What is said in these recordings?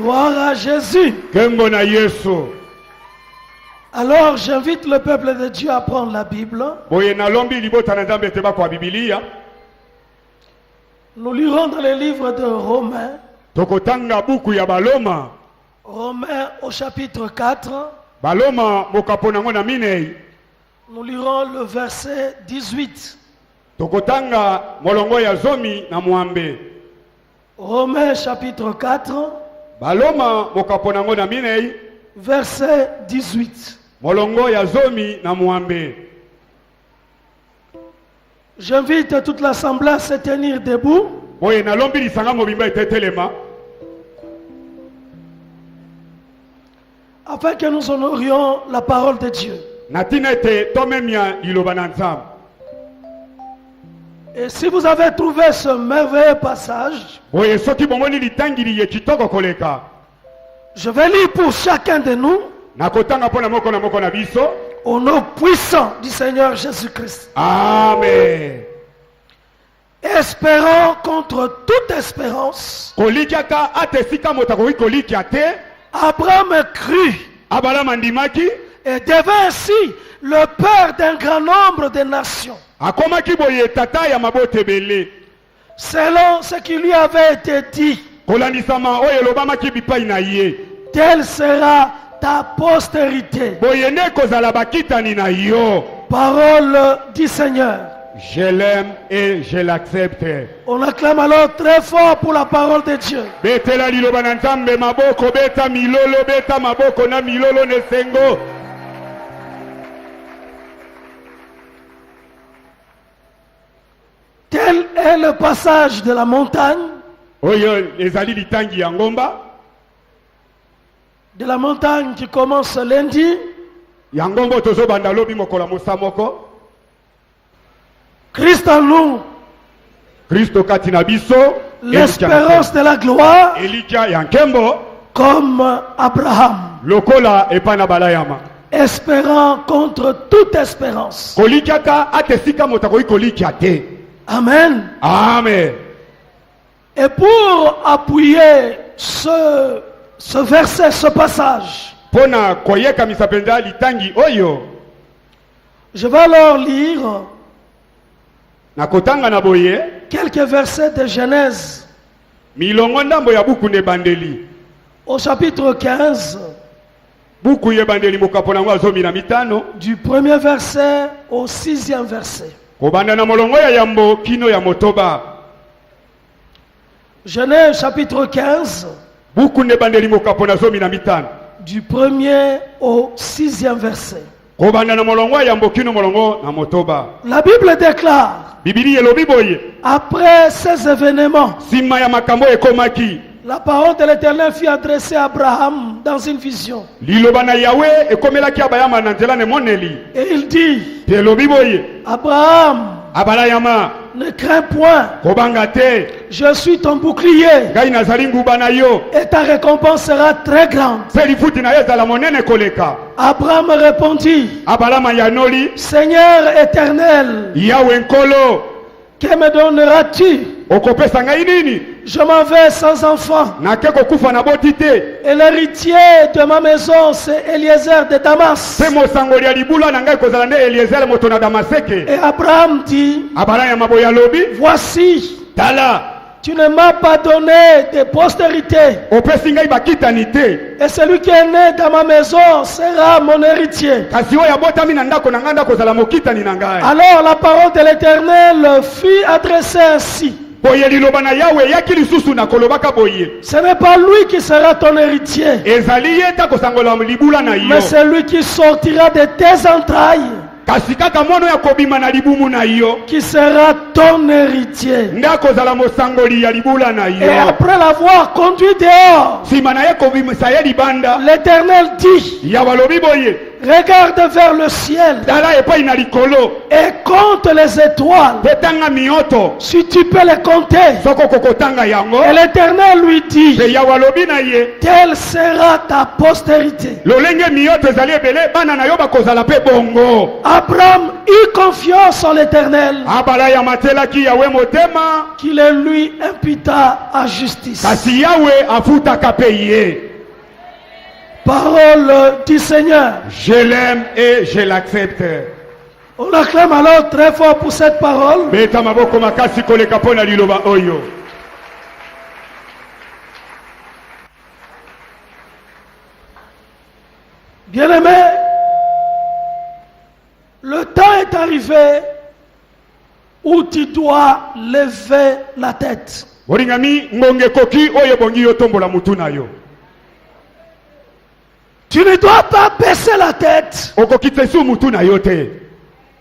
Gloire à Jésus. Alors j'invite le peuple de Dieu à prendre la Bible. Nous lirons dans les livres de Romains. Romains au chapitre 4. Nous lirons le verset 18. Romains chapitre 4. Verset 18. J'invite toute l'assemblée à se tenir debout. Afin que nous honorions la parole de Dieu. Et si vous avez trouvé ce merveilleux passage, je vais lire pour chacun de nous au nom puissant du Seigneur Jésus-Christ. Amen. Espérant contre toute espérance, Abraham crut et devint ainsi le père d'un grand nombre de nations, selon ce qui lui avait été dit. Telle sera ta postérité. Parole du Seigneur. Je l'aime et je l'accepte. On acclame alors très fort pour la parole de Dieu. Tel est le passage de la montagne. De la montagne qui commence lundi. Christ en nous, l'espérance de la gloire, comme Abraham, espérant contre toute espérance. Amen. Amen. Et pour appuyer ce verset, ce passage, je vais alors lire quelques versets de Genèse au chapitre 15, du premier verset au 6e verset. Genèse chapitre 15, du premier au 6e verset. La Bible déclare, après ces événements, la parole de l'Éternel fut adressée à Abraham dans une vision. Et il dit, Abraham, ne crains point, je suis ton bouclier, et ta récompense sera très grande. Abraham répondit, Seigneur éternel, que me donneras-tu? Je m'en vais sans enfant. Et l'héritier de ma maison, c'est Eliezer de Damas. Et Abraham dit, voici, tu ne m'as pas donné de postérité. Et celui qui est né dans ma maison sera mon héritier. Alors la parole de l'Éternel fut adressée ainsi. Ce n'est pas lui qui sera ton héritier, mais c'est lui qui sortira de tes entrailles qui sera ton héritier. Et après l'avoir conduit dehors, l'Éternel dit, Regarde vers le ciel tala epai na likolo et compte les étoiles. petanga mioto Si tu peux les compter. soko kokotanga yango Et l'Éternel lui dit, pe yawe alobi na ye telle sera ta postérité. lolenge mioto ezali ebele bana na yo bakozala mpe bongo. Abraham eut confiance en l'Éternel, abala ya matelaki yawe motema qu'il le lui imputa à justice. kasi yawe afutaka mpe ye. Parole du Seigneur. Je l'aime et je l'accepte. On acclame alors très fort pour cette parole. Beta maboko makasi koleka pona liloba oyo. Bien-aimé, le temps est arrivé où tu dois lever la tête. Boringami ngonge koki oyo bongi yo tombola mutu na yo. Tu ne dois pas baisser la tête Okokite su mutu na yo te.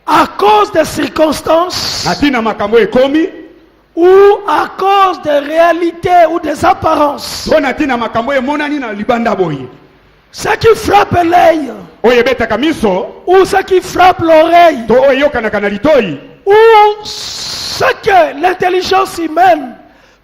à cause des circonstances Natina makambo ekomi ou à cause des réalités ou des apparences. so natina makambo emonani na libanda boye. Ce qui frappe l'œil Oyo betaka miso ou ce qui frappe l'oreille to oyo kanaka na litoi ou ce que l'intelligence humaine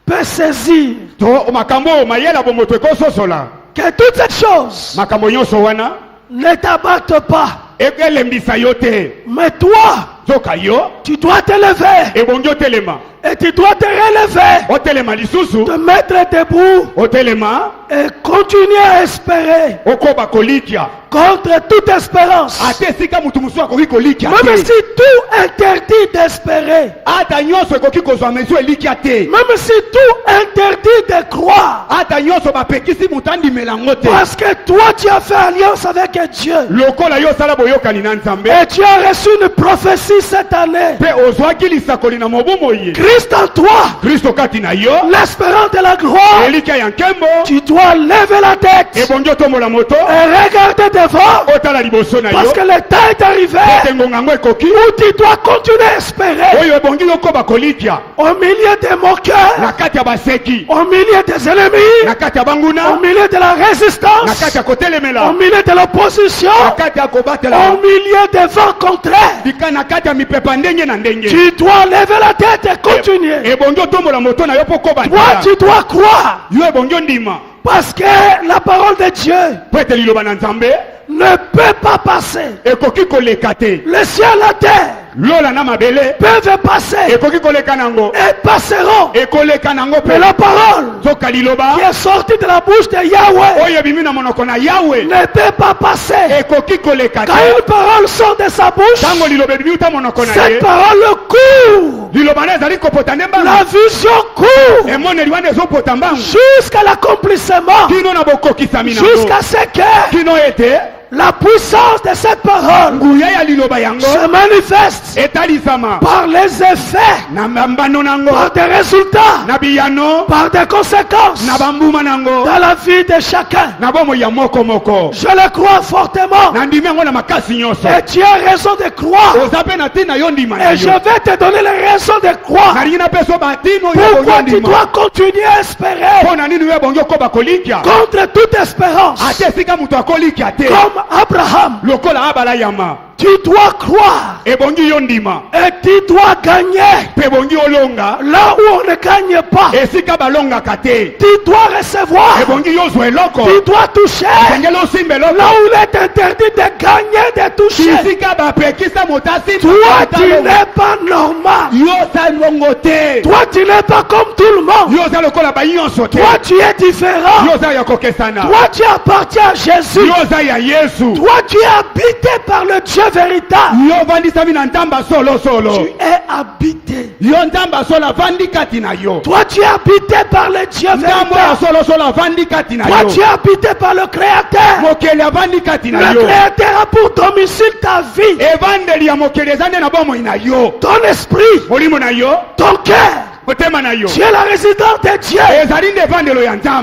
peut saisir. to makambo mayela bomoto ekososola. Que toutes ces choses Makambo nyonso wana ne t'abattent pas. ekelembisa yo te. Mais toi, Zoka yo tu dois te lever ebongi otelema. et tu dois te relever, Otelema lisusu te mettre debout otelema et continuer à espérer okoba kolikia. contre toute espérance. Ate sika mutu musu akoki kolikia Même te. si tout interdit d'espérer, Ata nyonso ekoki kozwa meso elikia te. même si tout interdit de croire, Ata nyonso bapekisi mutu andimela yango te. parce que toi tu as fait alliance avec Dieu Lokola yo osala boyokani na Nzambe et tu as reçu une prophétie cette année. mpe ozwaki lisakoli na mobumo ye. Christ en toi, Kristo kati na yo l'espérance de la gloire, elikia ya nkembo tu dois lever la tête ebongi otombola moto et regarder devant, otala liboso na yo parce que le temps est arrivé ete ngonga yango ekoki où tu dois continuer à espérer oyo ebongi yokoba kolikia au milieu des moqueurs, na kati ya baseki au milieu des ennemis, na kati ya au banguna milieu de la na résistance, kati ya kotelemela au milieu de l'opposition, na kati ya au kobatela milieu des vents contraires. bika na kati ya mipepa ndenge na ndenge Tu dois lever la tête et continuer. ebongi otombola moto na yo mpo koba Toi, tu dois croire, yo ebongi ondima parce que la parole de Dieu po ete liloba na Nzambe ne peut pas passer. ekoki koleka te. Le ciel et la terre lola na mabele peuvent passer ekoki koleka nango et passeront. ekoleka nango Mais mpe la parole zoka liloba qui est sortie de la bouche de Yahweh oyo ebimi na monoko na yawe ne peut pas passer. ekoki koleka Quand te. une parole sort de sa bouche, ntango liloba ebimi uta monoko na cette ye parole court. liloba na ezali kopota nde La mbanga vision court emoneli wana ezopota mbangu jusqu'à l'accomplissement, kino na bokokisami nango jusqu'à ce que kino ete la puissance de cette parole nguya ya liloba yango se manifeste etalisama par les effets, na mbano nango par des résultats, na biyano par des conséquences na bambuma nango dans la vie de chacun. na bomoi ya moko moko. Je le crois fortement. na ndimi yango na makasi nyonso Et tu as raison de croire. oza mpe na ntina yo ndima na Et je yo vais te donner les raisons de croire. nalingi napeso batino oyo ebongi Pourquoi tu ondima dois continuer à espérer mpo na nini yo ebongi okoba kolikia contre toute espérance, ate esika moto akolikia te comme Abraham. lokola abala yama Tu dois croire ebongi yo ndima et tu dois gagner mpe ebongi olonga là où on ne gagne pas. esika balongaka te Tu dois recevoir. ebongi yozwa eloko Tu dois toucher engeli osimba là eloko où il est interdit de gagner, de toucher. esika bapekisa moto Toi, tu asimba n'es pas normal. yo oza longo te Toi, tu n'es pas comme tout le monde. yo oza lokola banyonso te Toi, tu es différent. yo oza ya kokesana Toi, tu appartiens à Jésus. yo oza ya yesu Toi, tu es habité par le Dieu véritable. yo ovandisami na ntamba solosolo Tu es habité. yo ntamba solo avandi kati na yo Toi, tu es habité par le Dieu ntambo ya véritable. solosolo avandi kati na Toi, yo tu es habité par le Créateur. mokeli avandi kati na Le yo Créateur a pour domicile ta vie, evandeli ya mokeli eza nde na bomoi na yo ton esprit, molimo na yo ton cœur, motema Tu es la résidence de Dieu.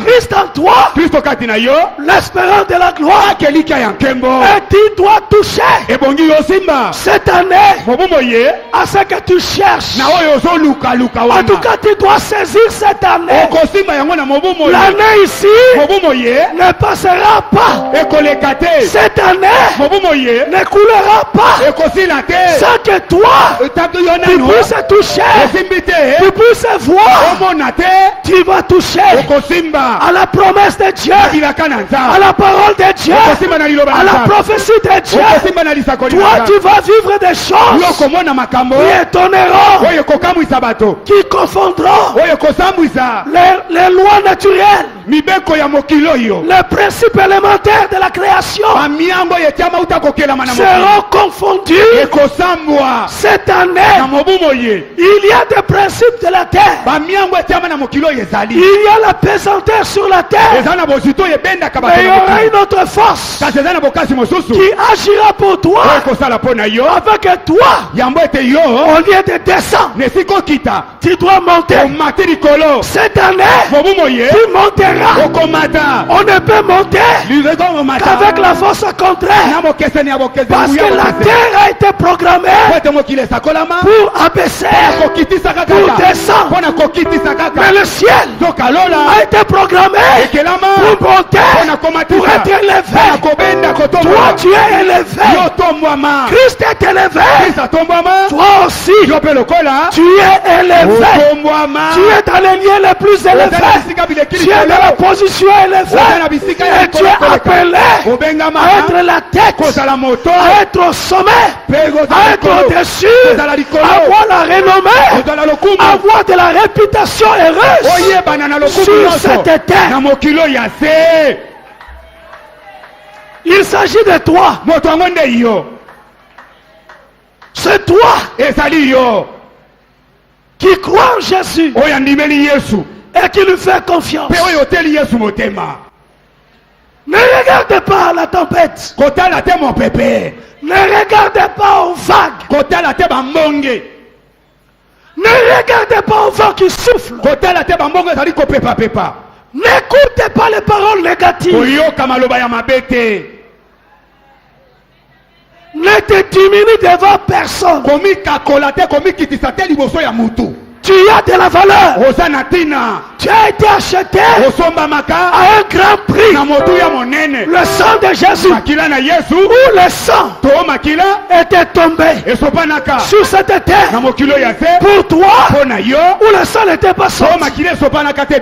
Christ en toi, l'espérance de la gloire. Et tu dois toucher cette année à ce que tu cherches. En tout cas, tu dois saisir cette année. L'année ici ne passera pas. Cette année ne coulera pas sans que toi tu puisses toucher, tu puisses voir. Tu vas toucher à la promesse de Dieu, à la parole de Dieu, à la prophétie de Dieu. Toi tu vas vivre des choses qui étonneront, qui confondront les lois naturelles, les principes élémentaires de la création seront confondus. Cette année, il y a des principes de la terre. Il y a la pesanteur sur la terre. Mais il y aura une autre force qui agira pour toi, avec toi. Au lieu de descendre, tu dois monter. Cette année, tu monteras. On ne peut monter qu'avec la force contraire, parce que la terre a été programmée pour abaisser, pour descendre. Mais le ciel a été programmé pour monter, pour être élevé. Toi tu es élevé, Christ est élevé. Toi aussi tu es élevé. Tu es dans les lieux les plus élevés. Tu es dans la position élevée. Et tu es appelé à être la tête, à être au sommet, à être au-dessus, à avoir la renommée, à avoir de la réputation heureuse sur cette terre. Il s'agit de toi. C'est toi qui crois en Jésus et qui lui fait confiance. Ne regarde pas la tempête. Ne regarde pas aux vagues. Ne regardez pas au vent qui souffle. N'écoutez pas les paroles négatives. Ne te diminue devant personne. Tu as de la valeur. Tu as été acheté à un grand prix. Le sang de Jésus, où le sang était tombé sur cette terre pour toi, où le sang n'était pas sorti.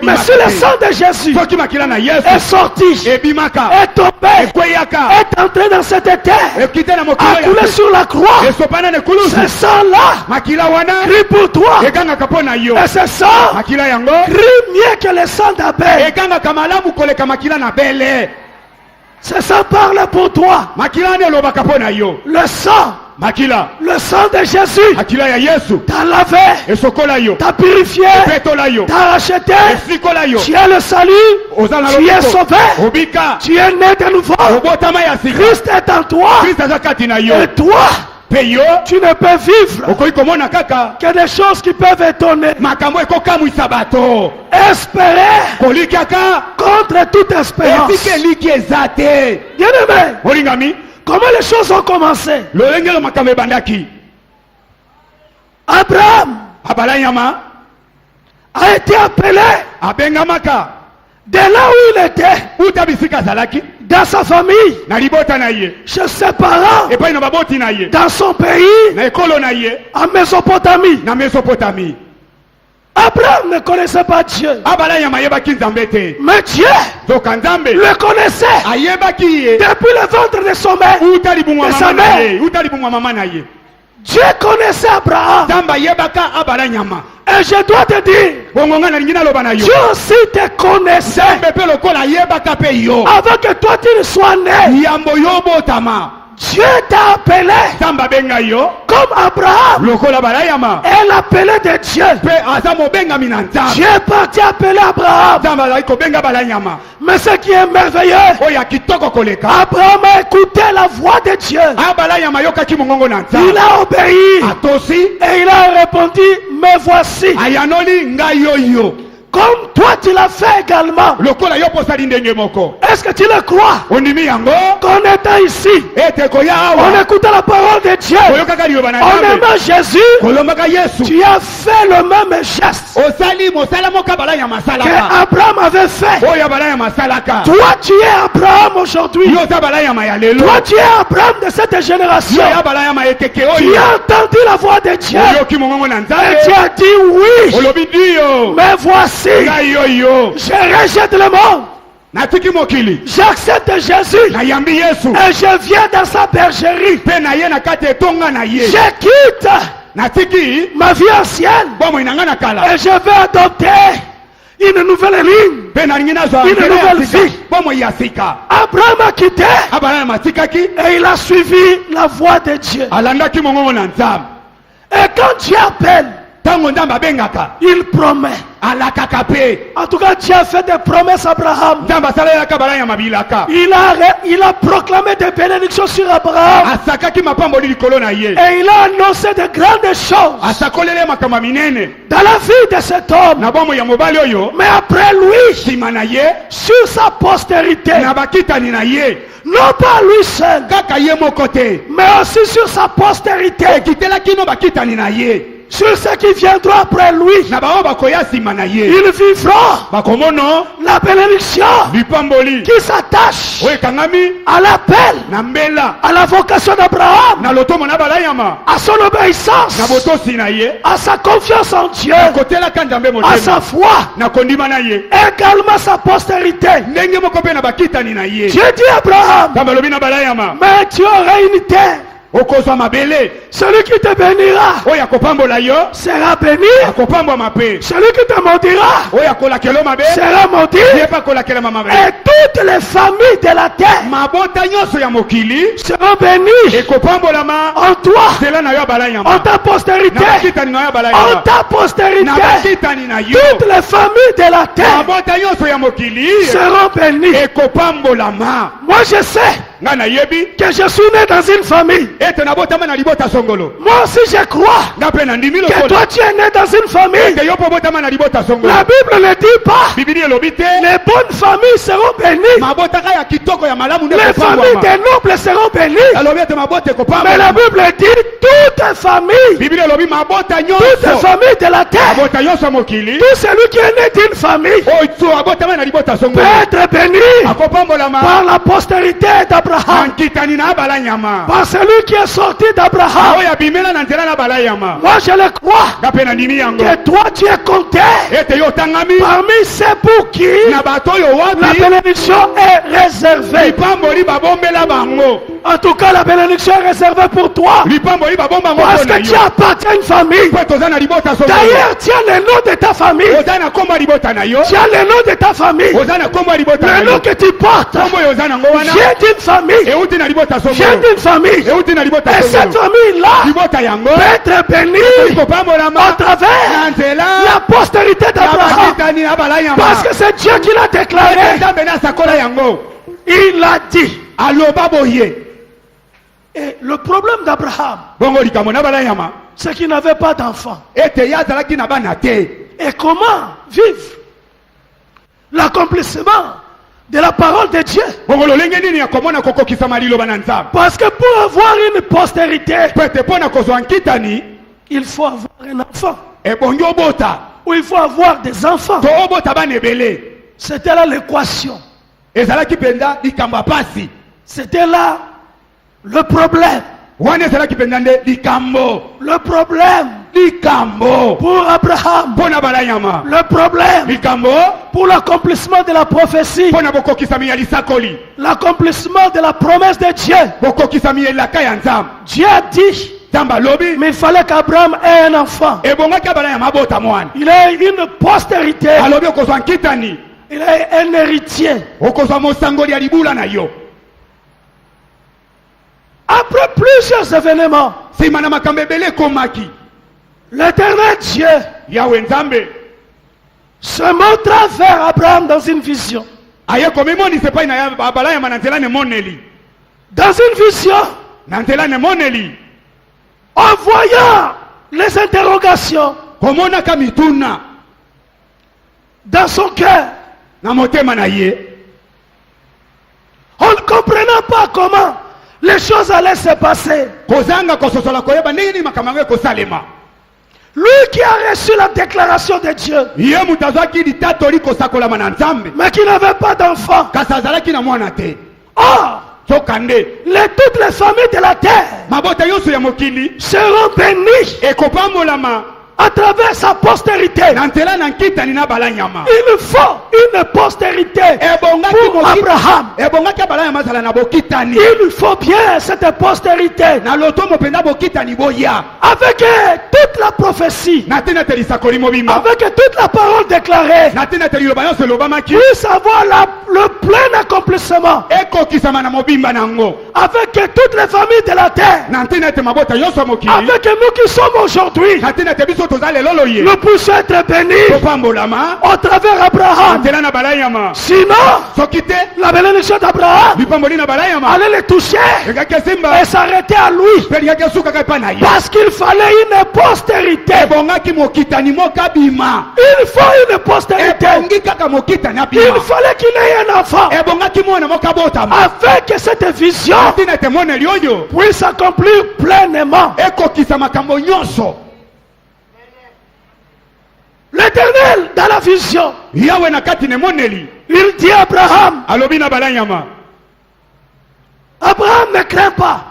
Mais si le sang de Jésus est sorti, est tombé, est entré dans cette terre, a coulé sur la croix, ce sang-là crie pour toi. Et ce sang crie mieux que le sang d'Abel. Ce sang parle pour toi. Le sang, le sang de Jésus t'a lavé, t'a purifié, t'a racheté. Tu es le salut, tu es sauvé, tu es né de nouveau. Christ est en toi. Et toi, tu ne peux vivre que des choses qui peuvent étonner. Espérer contre toute espérance. Bien-aimé, comment les choses ont commencé? Abraham a été appelé de là où il était, dans sa famille, chez ses parents, dans son pays, en Mésopotamie. Abraham ne connaissait pas Dieu. Mais Dieu le connaissait depuis le ventre de son mère, de sa mère. Dieu connaissait Abraham. Et je dois te dire, Dieu aussi te connaissait avant que toi tu ne sois né. Dieu t'a appelé Nzambe benga yo comme Abraham lokola balayama est l'appelé de Dieu. pe aza mobenga mina Nzambe. Dieu est parti appeler Abraham. Nzambe azali kobenga balayama Mais ce qui est merveilleux, oyo ya kitoko koleka Abraham a écouté la voix de Dieu. balayama yokaki mongongo na Nzambe. Il a obéi Atosi et il a répondu, me voici. ayanoli ngai oyo Comme toi tu l'as fait également. lokola yo posali ndenge moko. Est-ce que tu le crois? Ondimi yango Qu'en étant ici, ete koya on awa écoutait la parole de Dieu. koyokaka liloba na En Nzambe aimant Jésus, kolombaka Yesu tu as fait le même geste osali mosala moka balayama que asalaka Abraham avait fait. oyo balayama asalaka Toi tu es Abraham aujourd'hui. yo oza balayama ya lelo Toi tu es Abraham de cette génération. yo ya balayama ekeke Tu oyo as entendu la voix de Dieu. oyoki mongongo na Et Nzambe tu as dit oui. olobi dio Mais voici, ngai oyo je rejette le monde. natiki mokili J'accepte Jésus. nayambi Yesu Et je viens dans sa bergerie. mpe na ye na kati etonga na ye Je quitte natiki ma vie ancienne. bomoi na ngai na kala Et je vais adopter une nouvelle ligne. mpe nalingi nazwa Une nzela nouvelle ya sika vie. bomoi ya sika Abraham a quitté abalaya matikaki et il a suivi la voix de Dieu. alandaki mongongo na Nzambe. Et quand Dieu appelle, Ntango Nzambe abengaka il promet. alakaka pe En tout cas, Dieu a fait des promesses à Abraham. Nzambe asalelaka balaya mabilaka Il a proclamé des bénédictions sur Abraham. asakaki mapamboli likolo na ye Et il a annoncé de grandes choses asakolele makambo minene dans la vie de cet homme. na bomoi ya mobali oyo Mais après lui, nsima na ye sur sa postérité, na bakitani na ye non pas lui seul, kaka ye moko te mais aussi sur sa postérité, ekitelaki no bakitani na ye sur ceux qui viendront après lui. na bango bakoya nsima na ye Ils vivront bakomono la bénédiction lipamboli qui s'attache oyo ekangami à l'appel, na mbela à la vocation d'Abraham, na lotomo na balayama à son obéissance, na botosi na ye à sa confiance en Dieu, kotelaka Nzambe à motema sa foi, na kondima na ye également sa postérité. ndenge moko mpe na bakitani na ye Dieu dit à Abraham, Nzambe alobi na balayama mais tu auras une terre. okozwa mabele Celui qui te bénira oyo akopambola yo sera béni. akopambwama mpe Celui qui te maudira oyo akolakela mabe sera maudit. ye mpe akolakelama mabe Et toutes les familles de la terre mabota nyonso ya mokili seront bénies ekopambolama en toi, nzela na yo ya en balayama ta na postérité, bakitani na yo ya en balayama ta postérité. na bakitani na yo Toutes les familles de la terre mabota nyonso ya mokili seront bénies. ekopambolama Moi je sais ngai nayebi que je suis né dans une famille. ete nabotama na libota songolo Moi aussi je crois nga mpe na ndimi que lokola toi tu es né dans une famille. ete yo mpo obotama na libota songolo La Bible ne dit pas bibili elobi te les bonnes familles seront bénies. mabota kaka ya kitoko ya malamu nde Les familles ekopambwama des nobles seront bénies. alobi ete mabota Mais la ekopambwama Bible dit toutes familles, bibili elobi mabota toutes nyonso familles de la terre, mabota nyonso ya mokili tout celui qui est né d'une famille oyo abotama na libota peut songolo être béni akopambolama par la postérité na d'Abraham, nkitani na abala nyama par celui qui est sorti d'Abraham. oyo abimela na nzela na abala nyama Moi je le crois nga mpe na ndimi yango que toi tu es compté ete yo otangami parmi ceux pour qui na bato oyo la wapi bénédiction est réservée. lipamboli babombela bango En tout cas, la bénédiction est réservée pour toi lipamboli babomba ngo parce mpo na que tu yo appartiens à une famille. mpo toza na libota songolo D'ailleurs, tu as le nom de ta famille. oza na kombo ya libota na yo Tu as le nom de ta famille. oza na kombo ya libota na Le nom yo que tu portes kombo oyo oza nango wana vient d'une famille. euti na libota Vient songolo d'une famille. euti na libota Et cette songolo famille-là libota yango peut être bénie kopambolama à na travers nzela la postérité ya d'Abraham. bakitani na abala nyama Parce que c'est Dieu qui l'a déclaré. nzambe nde asakola yango Il l'a dit. aloba boye Et le problème d'Abraham, bongo likambo na abala nyama c'est qu'il n'avait pas d'enfant. ete ye azalaki na bana te Et comment vivre l'accomplissement de la parole de Dieu? bongo lolenge nini ya komona kokokisama liloba na nzambe Parce que pour avoir une postérité, po ete mpo na kozwa nkitani il faut avoir un enfant. ebongi obota Ou il faut avoir des enfants. to obota bana ebele C'était là l'équation. ezalaki mpenza likambo ya pasi C'était là le problème. wana ezalaki mpenza nde likambo Le problème likambo pour Abraham. mpo na bala nyama Le problème likambo pour l'accomplissement de la prophétie. mpo na bokokisami ya lisakoli L'accomplissement de la promesse de Dieu. bokokisami ya elaka ya nzambe Dieu a dit, nzambe alobi mais il fallait qu'Abraham ait un enfant. ebongaki abala nyama abota mwana Il a une postérité. alobi okozwa nkitani Il a un héritier. okozwa mosangoli ya libula na yo Après plusieurs événements, l'Éternel Dieu se montra vers Abraham dans une vision. Dans une vision, en voyant les interrogations dans son cœur, en ne comprenant pas comment les choses allaient se passer. Lui qui a reçu la déclaration de Dieu, mais qui n'avait pas d'enfant. Or, toutes les familles de la terre seront bénies à travers sa postérité. Il faut une postérité pour Abraham. Il faut bien cette postérité avec toute la prophétie, avec toute la parole déclarée, puisse avoir le plein accomplissement avec toutes les familles de la terre, avec nous qui sommes aujourd'hui. Nous puissions être bénis au travers d'Abraham. Sinon, la bénédiction d'Abraham allait les toucher et s'arrêter à lui. Parce qu'il fallait une postérité. Il faut une postérité. Il fallait qu'il ait un enfant. Afin que cette vision puisse s'accomplir pleinement. L'Éternel, dans la vision, il dit à Abraham, Abraham, ne crains pas.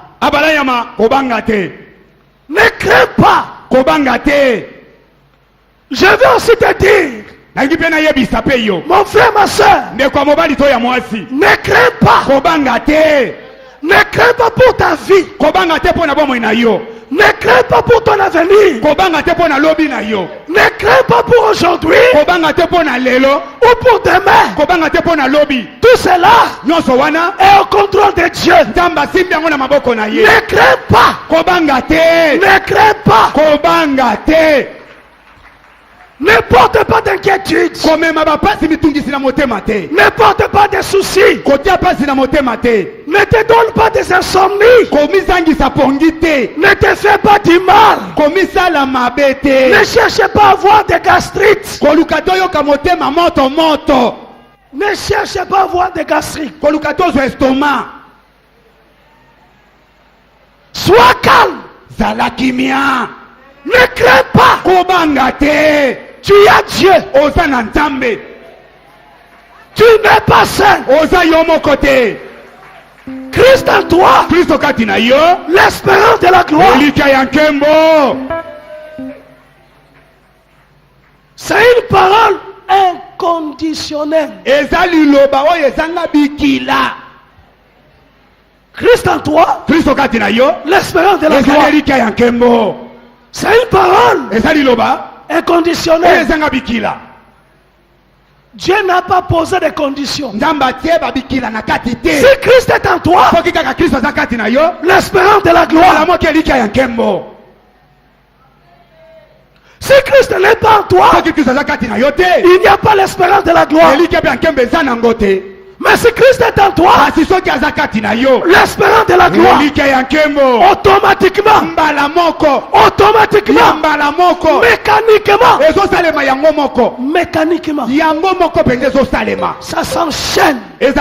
Ne crains pas. Je vais aussi te dire, mon frère, ma soeur, ne crains pas. Ne crains pas pour ta vie. Ne crains pas pour ton avenir. Ne crains pas pour aujourd'hui ou pour demain. Tout cela est au contrôle de Dieu. Ne crains pas. Ne crains pas. Ne porte pas d'inquiétude. Ne porte pas de soucis. Ne te donne pas des insomnies. Ne te fais pas du mal. Ne cherche pas à avoir des gastrites. Ne cherche pas à avoir des gastrites. Sois calme. Ne crains pas. Tu as Dieu. Tu n'es pas seul. Christ en toi, l'espérance de la gloire. C'est une parole inconditionnelle. Christ en toi, l'espérance de la gloire. C'est une parole inconditionnelle. Dieu n'a pas posé de conditions. Si Christ est en toi, l'espérance de la gloire. Si Christ n'est pas en toi, il n'y a pas l'espérance de la gloire. Mais si Christ est en toi, l'espérance de la gloire, automatiquement, mécaniquement, ça s'enchaîne, ça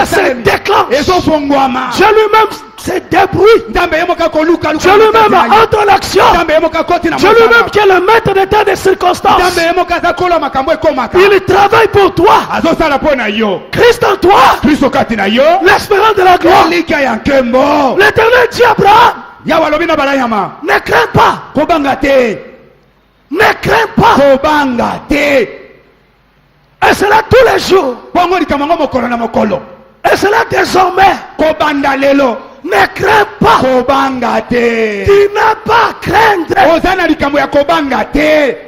se déclenche. Dieu lui-même se débrouille. Dieu lui-même entre en action. Dieu lui-même qui est le maître de temps des circonstances. Il travaille pour toi. Christ en toi, l'espérance de la gloire. L'Éternel dit à Abraham, ne crains pas. Ne crains pas. Et cela tous les jours. Et cela désormais. Ne crains pas. Tu n'as pas à craindre.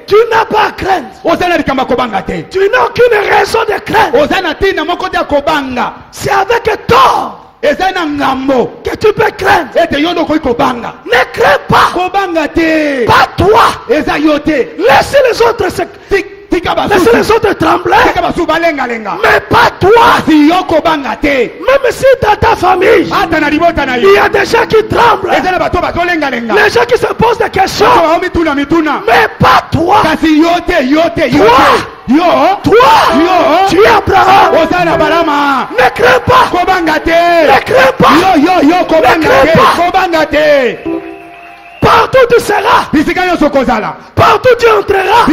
Tu n'as pas à craindre. Tu n'as aucune raison de craindre. C'est avec tort que tu peux craindre. Ne crains pas. Pas toi. Laissez les autres laissez les autres trembler. Mais pas toi. Même si dans ta famille, il y a des gens qui tremblent. Les gens qui se posent des questions. Mais pas toi. Toi, tu es Abraham. Ne crains pas. Ne crains pas. Ne crains pas. Partout tu seras. Partout tu entreras.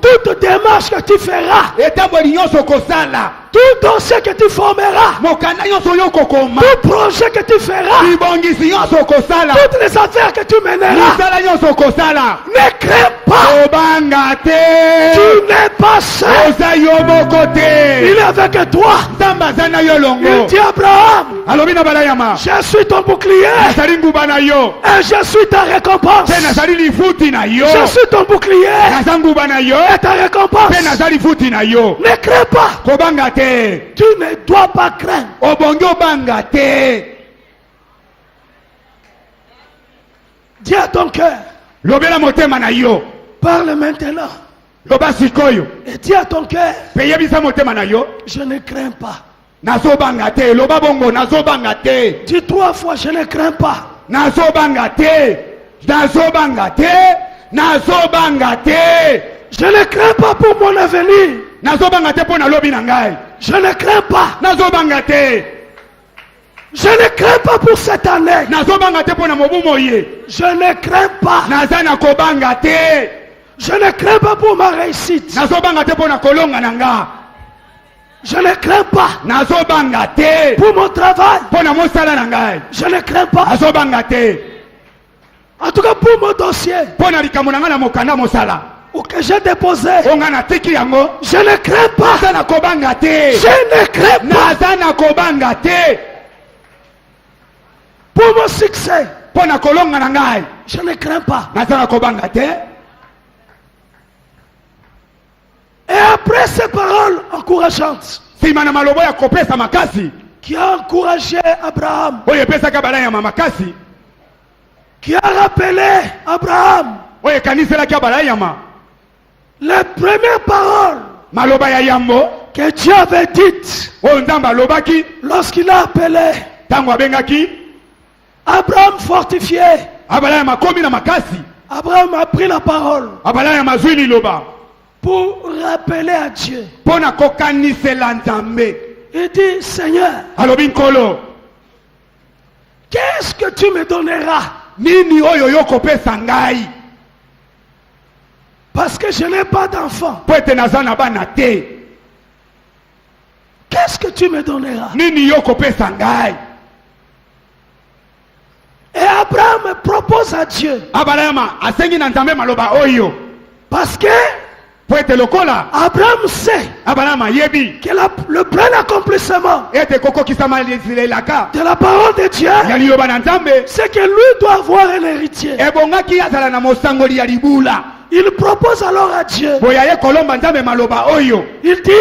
Toute démarche que tu feras, tout dossier que tu formeras, tout projet que tu feras, toutes les affaires que tu mèneras, ne crains pas. Tu n'es pas seul. Il est avec toi. Il dit Abraham, je suis ton bouclier et je suis ta récompense. Je suis ton bouclier et ta récompense. Ne crains pas. Tu ne dois pas craindre. Dis à ton cœur. Parle maintenant. Et dis à ton cœur. Je ne crains pas. Dis 3 fois, je ne crains pas. Je ne crains pas pour mon avenir. Je ne crains pas. Je ne crains pas pour cette année. Je ne crains pas. Je ne crains pas pour ma réussite. Je ne crains pas pour mon travail. Je ne crains pas. En tout cas pour mon dossier ou que j'ai déposé, je ne crains pas. Je ne crains pas. Pour mon succès, je ne crains pas. Et après ces paroles encourageantes qui a encouragé Abraham, qui a rappelé Abraham les premières paroles que Dieu avait dites lorsqu'il a appelé Abraham fortifié. Abraham a pris la parole pour rappeler à Dieu. Il dit, Seigneur, qu'est-ce que tu me donneras? Parce que je n'ai pas d'enfant. Qu'est-ce que tu me donneras? Et Abraham propose à Dieu. Parce que Abraham sait que le plein accomplissement de la parole de Dieu, c'est que lui doit avoir un héritier. Il propose alors à Dieu. Il dit,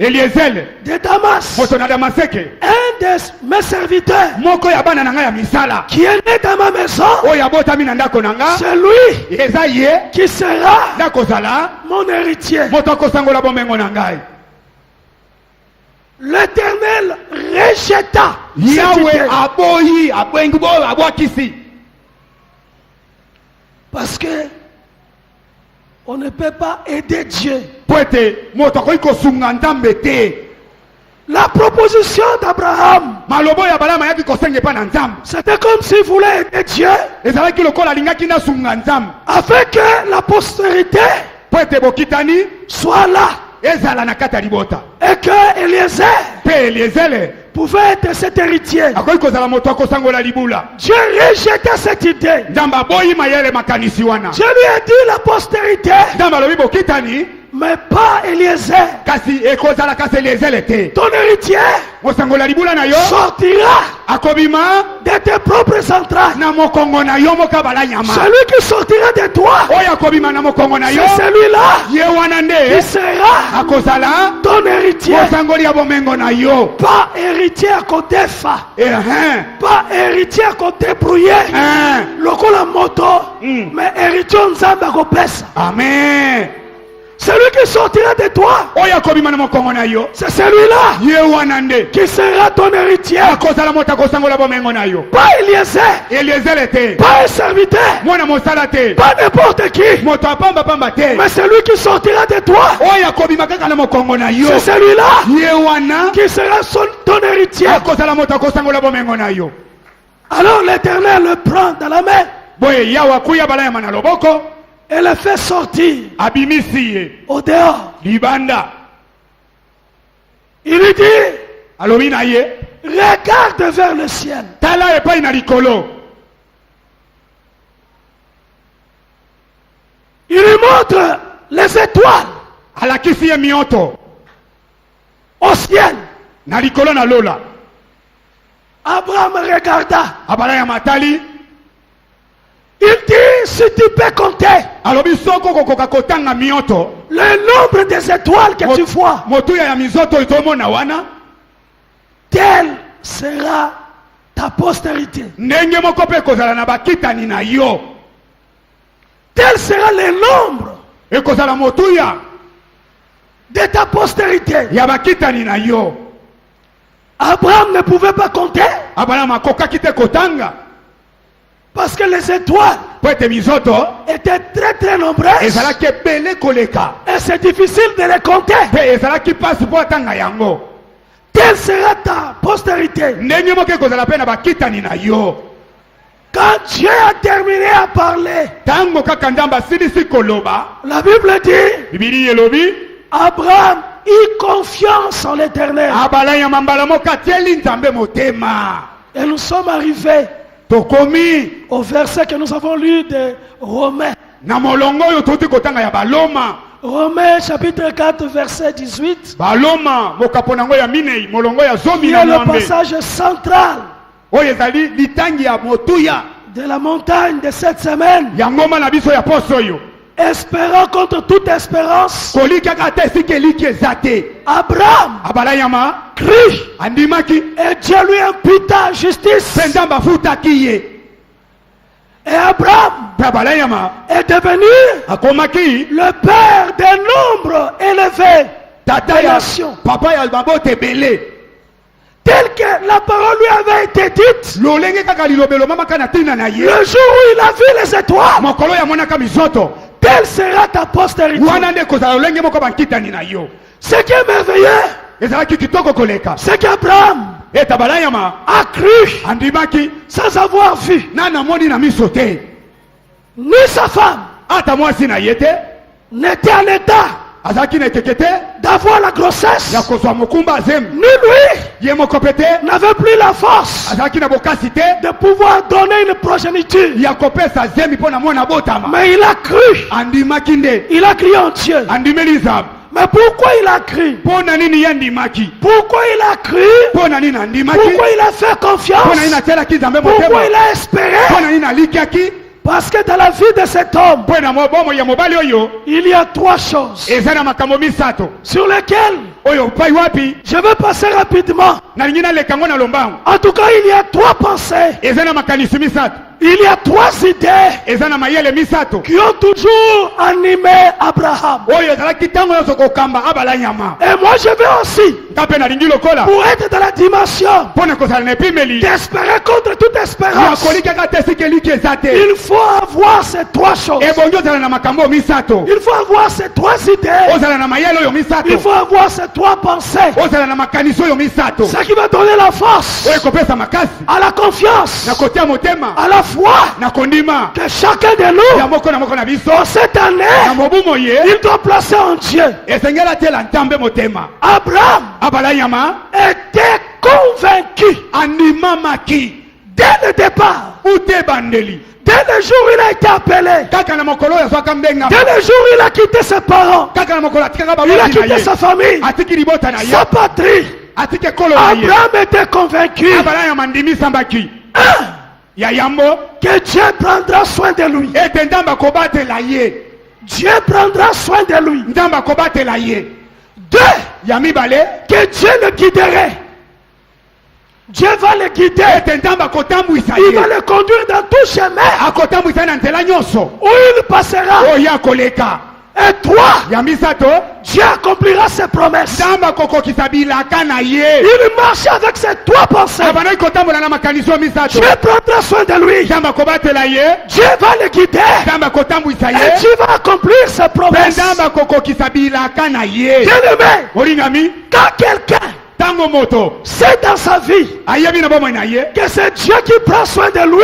Eliezer de Damas, un de mes serviteurs qui est né dans ma maison, c'est lui qui sera mon héritier. L'Éternel rejeta cette idée. Parce que on ne peut pas aider Dieu. La proposition d'Abraham, c'était comme s'il voulait aider Dieu afin que la postérité soit là et que Eliezer pouvait être cet héritier. Dieu rejetait cette idée. Dieu lui a dit la postérité Mais pas Eliezer. Kasi ekozala kasi Eliezer était. Ton héritier Mosangola libula na yo. sortira Akobima de tes propres entrailles. na mokongo na yo mokabala nyama. Celui qui sortira de toi, Oya akobima na mokongo na yo. c'est celui-là Ye wana qui nde sera akozala ton héritier. mosangoli ya bomengo na yo. Pas héritier à côté fa. Pas héritier à côté brouillé. Lokola moto, mais héritier nzambe à kopesa. Amen. Celui qui sortira de toi, Oya akobima na mokongo na yo. c'est celui-là Ye wana nde qui sera ton héritier. akozala moto akosangola bomengo na yo. Pas Eliezer, Eliezer était. pas un serviteur, Mwana mosala te. pas n'importe qui, Moto apamba pamba te. mais celui qui sortira de toi, Oya akobima kaka na mokongo na yo. c'est celui-là Ye wana qui sera ton héritier. akozala moto akosangola bomengo na yo. Alors l'Éternel le prend dans la main Boye yawa kuya balaya na loboko. et le fait sortir Abimisi ye. au dehors. Libanda. Il lui dit, Alobi na ye. regarde vers le ciel. Tala epai na likolo. Il lui montre les étoiles Alakisi ye mioto. au ciel. Na likolo na lola. Abraham regarda. Abalaya matali. Il dit, si tu peux compter Alobi soko kokoka kotanga mioto. le nombre des étoiles que tu vois, Motuya ya mizoto itomona wana. telle sera ta postérité. Ndenge moko pe kozala na bakitani na yo. Tel sera le nombre Ekozala motuya de ta postérité. ya bakitani na yo. Abraham ne pouvait pas compter Abala makoka kite kotanga. parce que les étoiles Pwete mizoto. étaient très très nombreuses Ezala ke bele koleka. et c'est difficile de les compter. Pe ezala ki passe po atanga yango. Telle sera ta postérité. Ndenge moko ekozala pe na bakitani na yo. Quand Dieu a terminé à parler, Tango kaka ndamba silisi koloba. la Bible dit, Bibili elobi. Abraham eut confiance en l'Éternel. Abala ya mambala moka tieli nzambe motema. Et nous sommes arrivés Tokomi. au verset que nous avons lu de Romains. Na molongo oyo toti kotanga ya baloma. Romains chapitre 4 verset 18. Baloma mokaponango ya minei molongo ya zomi Qui na est le mwambe. passage central Oyo ezali litangi ya motuya. de la montagne de cette semaine. Ya ngoma na biso ya poso oyo. Espérant contre toute espérance, Kolikaka te sike liki ezate. Abraham Abala yama. crie Andimaki. et Dieu lui imputa justice. Pendamba futaki ye. Et Abraham Abala yama. est devenu Akomaki. le père des nombres élevés Tata des ya nations. papa ya babote belé. Tel que la parole lui avait été dite Lolenge kaka lilobelo mama kana tina na ye. le jour où il a vu les étoiles. Mokolo ya mwana mizoto. Telle sera ta postérité. Wana nde kozala lolenge moko bankitani na yo. Ce qui est merveilleux, Ezalaki kitoko koleka. c'est qu'Abraham Eta balayama. a cru Andimaki. sans avoir vu Nana moni na miso te. ni sa femme Ata mwasi na ye te. n'était en état Azalaki na ekeke te. d'avoir la grossesse, Ya kozwa mokumba azem. ni lui Ye moko pe te. n'avait plus la force Azalaki na bokasi te. de pouvoir donner une progéniture. Ya kopesa zemi mpo na mwana botama. Mais il a cru, Andimaki nde. il a crié en Dieu. Andimeli nzambe. Mais pourquoi il a cru? Mpo na nini ye andimaki? Pourquoi il a cru? Mpo na nini andimaki? Pourquoi il a fait Mpo na nini confiance? atielaki nzambe Pourquoi motema? il a espéré? Mpo na nini alikiaki? Parce que dans la vie de cet homme, Mpo na bomo ya mobali oyo il y a trois choses eza na makambo misato sur lesquelles oyo pai wapi je vais passer rapidement. nalingi naleka ngo na lombango. En tout cas, il y a trois pensées. Eza na makanisi misato. Il y a trois idées Eza na mayele misato qui ont toujours animé Abraham. oyo ezalaki ntango nyonso kokamba abala nyama. Et moi, je vais aussi, Nga mpe nalingi lokola pour être dans la dimension mpo na kozala na epimeli d'espérer contre toute ya espérance, kolikaka te sike eliki eza te. il faut avoir ces trois choses. ebongi ozala na makambo misato. Il faut avoir ces trois idées. Ozala na mayele oyo misato. Il faut avoir ces trois pensées. Ozala na makanisi oyo misato Ce qui va donner la force oyo ekopesa makasi à la confiance, na kotia motema à la foi na kondima que chacun de ya nous, moko na moko na biso dans cette na année, mobumo ye il doit placer en Dieu. esengeli atiela ntambe motema. Abraham abala nyama était convaincu andimamaki dès le départ ute ebandeli de Dès le jour où il a été appelé, dès le jour où il a quitté ses parents, il a quitté sa famille, sa patrie, Abraham était convaincu que Dieu prendra soin de lui. Dieu prendra soin de lui. Deux, que Dieu le guiderait. Dieu va le guider. Il va le conduire dans tout chemin où il passera. Et toi, Dieu accomplira ses promesses. Il marche avec ses trois pensées. Dieu prendra soin de lui. Dieu va le guider. Et Dieu va accomplir ses promesses. Bien-aimé, quand quelqu'un c'est dans sa vie que c'est Dieu qui prend soin de lui,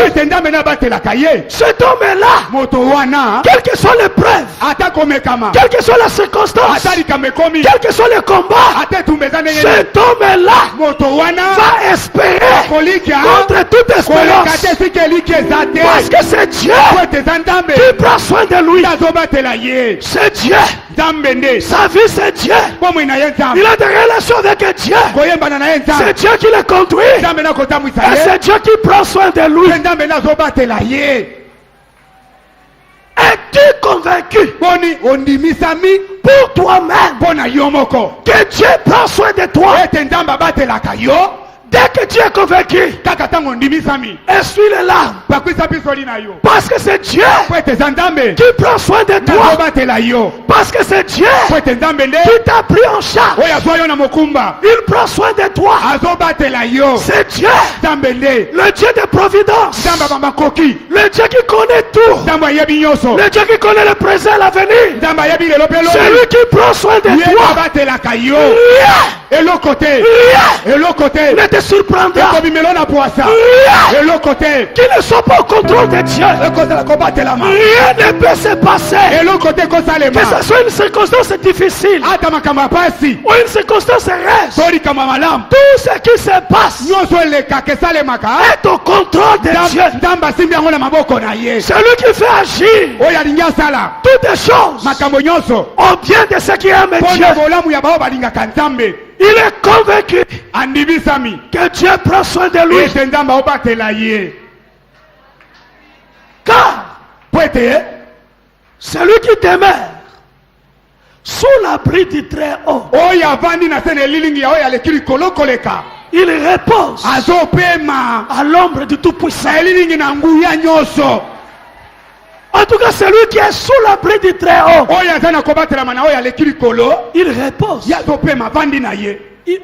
cet homme-là, quelle que soit l'épreuve, quelle que soit la circonstance, quel que soit le combat, cet homme-là va espérer contre toute espérance, parce que c'est Dieu qui prend soin de lui. C'est Dieu. Sa vie, c'est Dieu. Il a des relations avec Dieu. C'est Dieu qui le conduit. Et c'est Dieu qui prend soin de lui. Es-tu convaincu pour toi-même que Dieu prend soin de toi? Dès que tu es convaincu, essuie les larmes. Parce que c'est Dieu qui prend soin de toi. Parce que c'est Dieu qui t'a pris en charge. Il prend soin de toi. C'est Dieu, le Dieu de providence, le Dieu qui connaît tout, le Dieu qui connaît le présent et l'avenir. C'est lui qui prend soin de toi. Rien ne te surprendra. Rien qui ne soit pas au contrôle de Dieu. Rien ne peut se passer. Que ce soit une circonstance difficile ou une circonstance heureuse, tout ce qui se passe est au contrôle de Dieu. C'est lui qui fait agir toutes les choses au bien de ceux qui aiment Dieu. Il est convaincu que Dieu prend soin de lui. Car celui qui demeure sous l'abri du Très-Haut, il repose à l'ombre du Tout-Puissant. En tout cas, celui qui est sous l'abri du Très-Haut, il repose.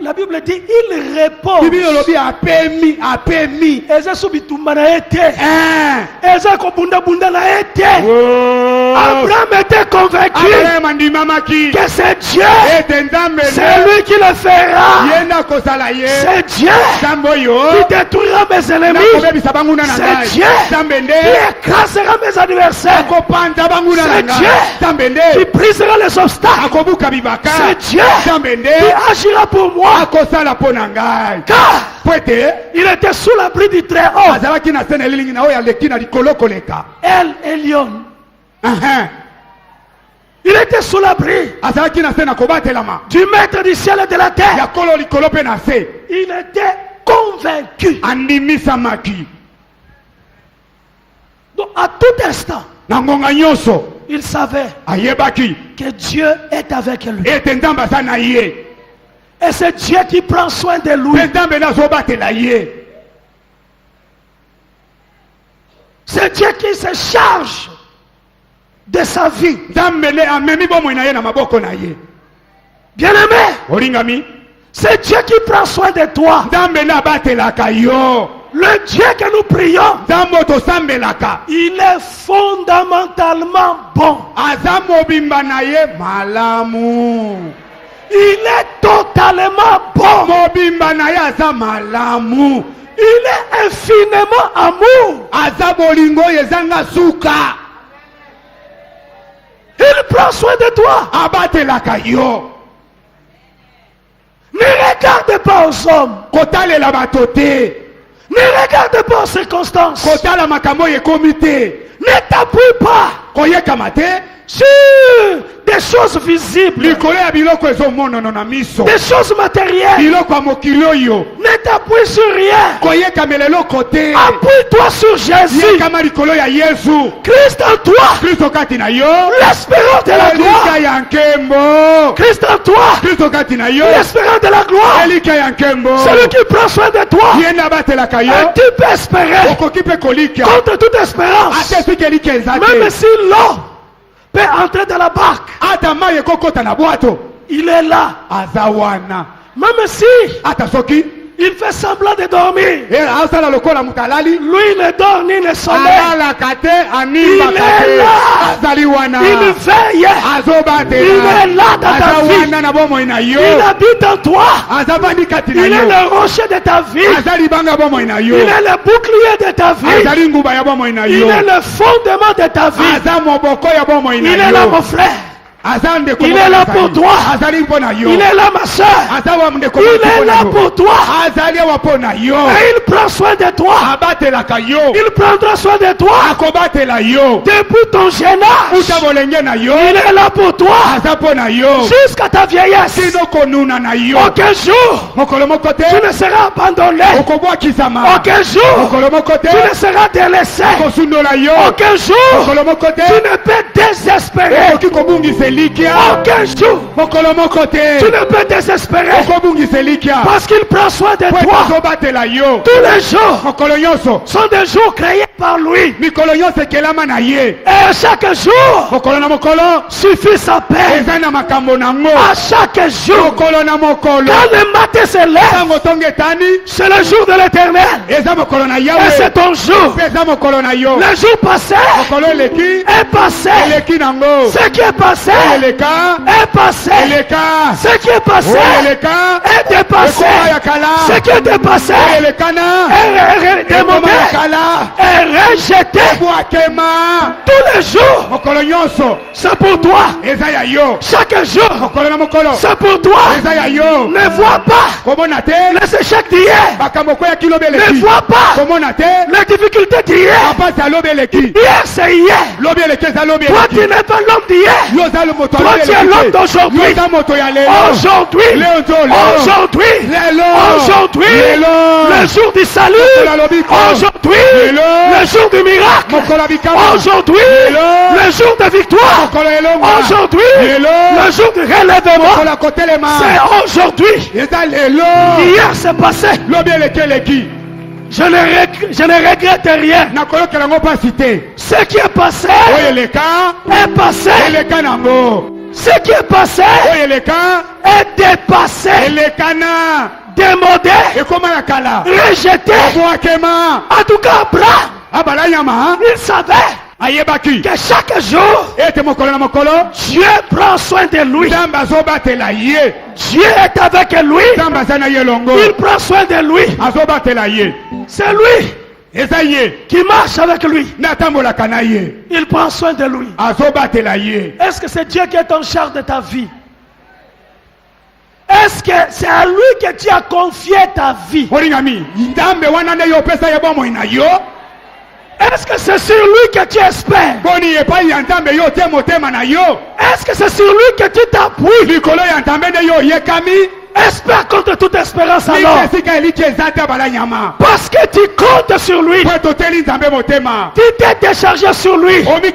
La Bible dit il repose. Abraham était convaincu que c'est Dieu. C'est lui qui le fera. C'est Dieu qui détruira mes ennemis. C'est Dieu qui écrasera mes adversaires. C'est Dieu qui brisera les obstacles. C'est Dieu qui agira pour moi. Car il était sous l'abri du Très-Haut. El Elyon. Il était sous l'abri du maître du ciel et de la terre. Il était convaincu. Donc à tout instant, il savait que Dieu est avec lui. Et c'est Dieu qui prend soin de lui. C'est Dieu qui se charge de sa vie. Bien-aimé, c'est Dieu qui prend soin de toi. Le Dieu que nous prions, il est fondamentalement bon. Il est totalement bon. Il est infiniment amour. Il prend soin de toi. Ne regarde pas aux hommes. Ne regarde pas aux circonstances. Ne t'appuie pas sur des choses visibles, des choses matérielles. Ne t'appuie sur rien. Appuie-toi sur Jésus. Christ en toi, l'espérance de la gloire. Christ en toi, l'espérance de la gloire. Celui qui prend soin de toi, et tu peux espérer contre toute espérance. Même si l'eau peut entrer dans la barque, il est là. Même si il fait semblant de dormir, lui ne dort ni ne sommeille. Il est là. Il veille. Il est là dans ta vie. Il habite en toi. Il est le rocher de ta vie. Il est le bouclier de ta vie. Il est le fondement de ta vie. Il est là, mon frère. Il est là pour toi. Il est là, ma soeur. Il est là pour toi. Et il prend soin de toi. Il prendra soin de toi depuis ton jeune âge. Il est là pour toi jusqu'à ta vieillesse. Aucun jour tu ne seras abandonné. Aucun jour tu ne seras délaissé. Aucun jour tu ne peux désespérer. Aucun jour tu ne peux désespérer parce qu'il prend soin de toi. Tous les jours sont des jours créés par lui. Et chaque jour suffit sa paix. À chaque jour, quand le matin se lève, c'est le jour de l'Éternel. Et c'est ton jour. Le jour passé est passé. Ce qui est passé est passé. Ce qui est passé est dépassé. Ce qui est dépassé est démodé, est rejeté. Tous les jours, c'est pour toi. Chaque jour, c'est pour toi. Ne vois pas les échecs d'hier. Ne vois pas les difficultés d'hier. Hier, c'est hier. Toi, tu n'es pas l'homme d'hier. Toi, tu es l'homme d'aujourd'hui. Aujourd'hui, le jour du salut. Aujourd'hui, le jour du miracle. Aujourd'hui, le jour de victoire. Aujourd'hui, le jour du relèvement. C'est aujourd'hui. Hier, c'est passé. Je ne regrette rien. Ce qui est passé est passé. Ce qui est passé est dépassé, démodé, rejeté. En tout cas, Abraham, il savait que chaque jour, Dieu prend soin de lui. Dieu est avec lui. Il prend soin de lui. C'est lui qui marche avec lui. Il prend soin de lui. Est-ce que c'est Dieu qui est en charge de ta vie? Est-ce que c'est à lui que tu as confié ta vie? Est-ce que c'est sur lui que tu espères? Est-ce que c'est sur lui que tu t'appuies? Espère contre toute espérance alors. Parce que tu comptes sur lui. Tu t'es déchargé sur lui. Quand il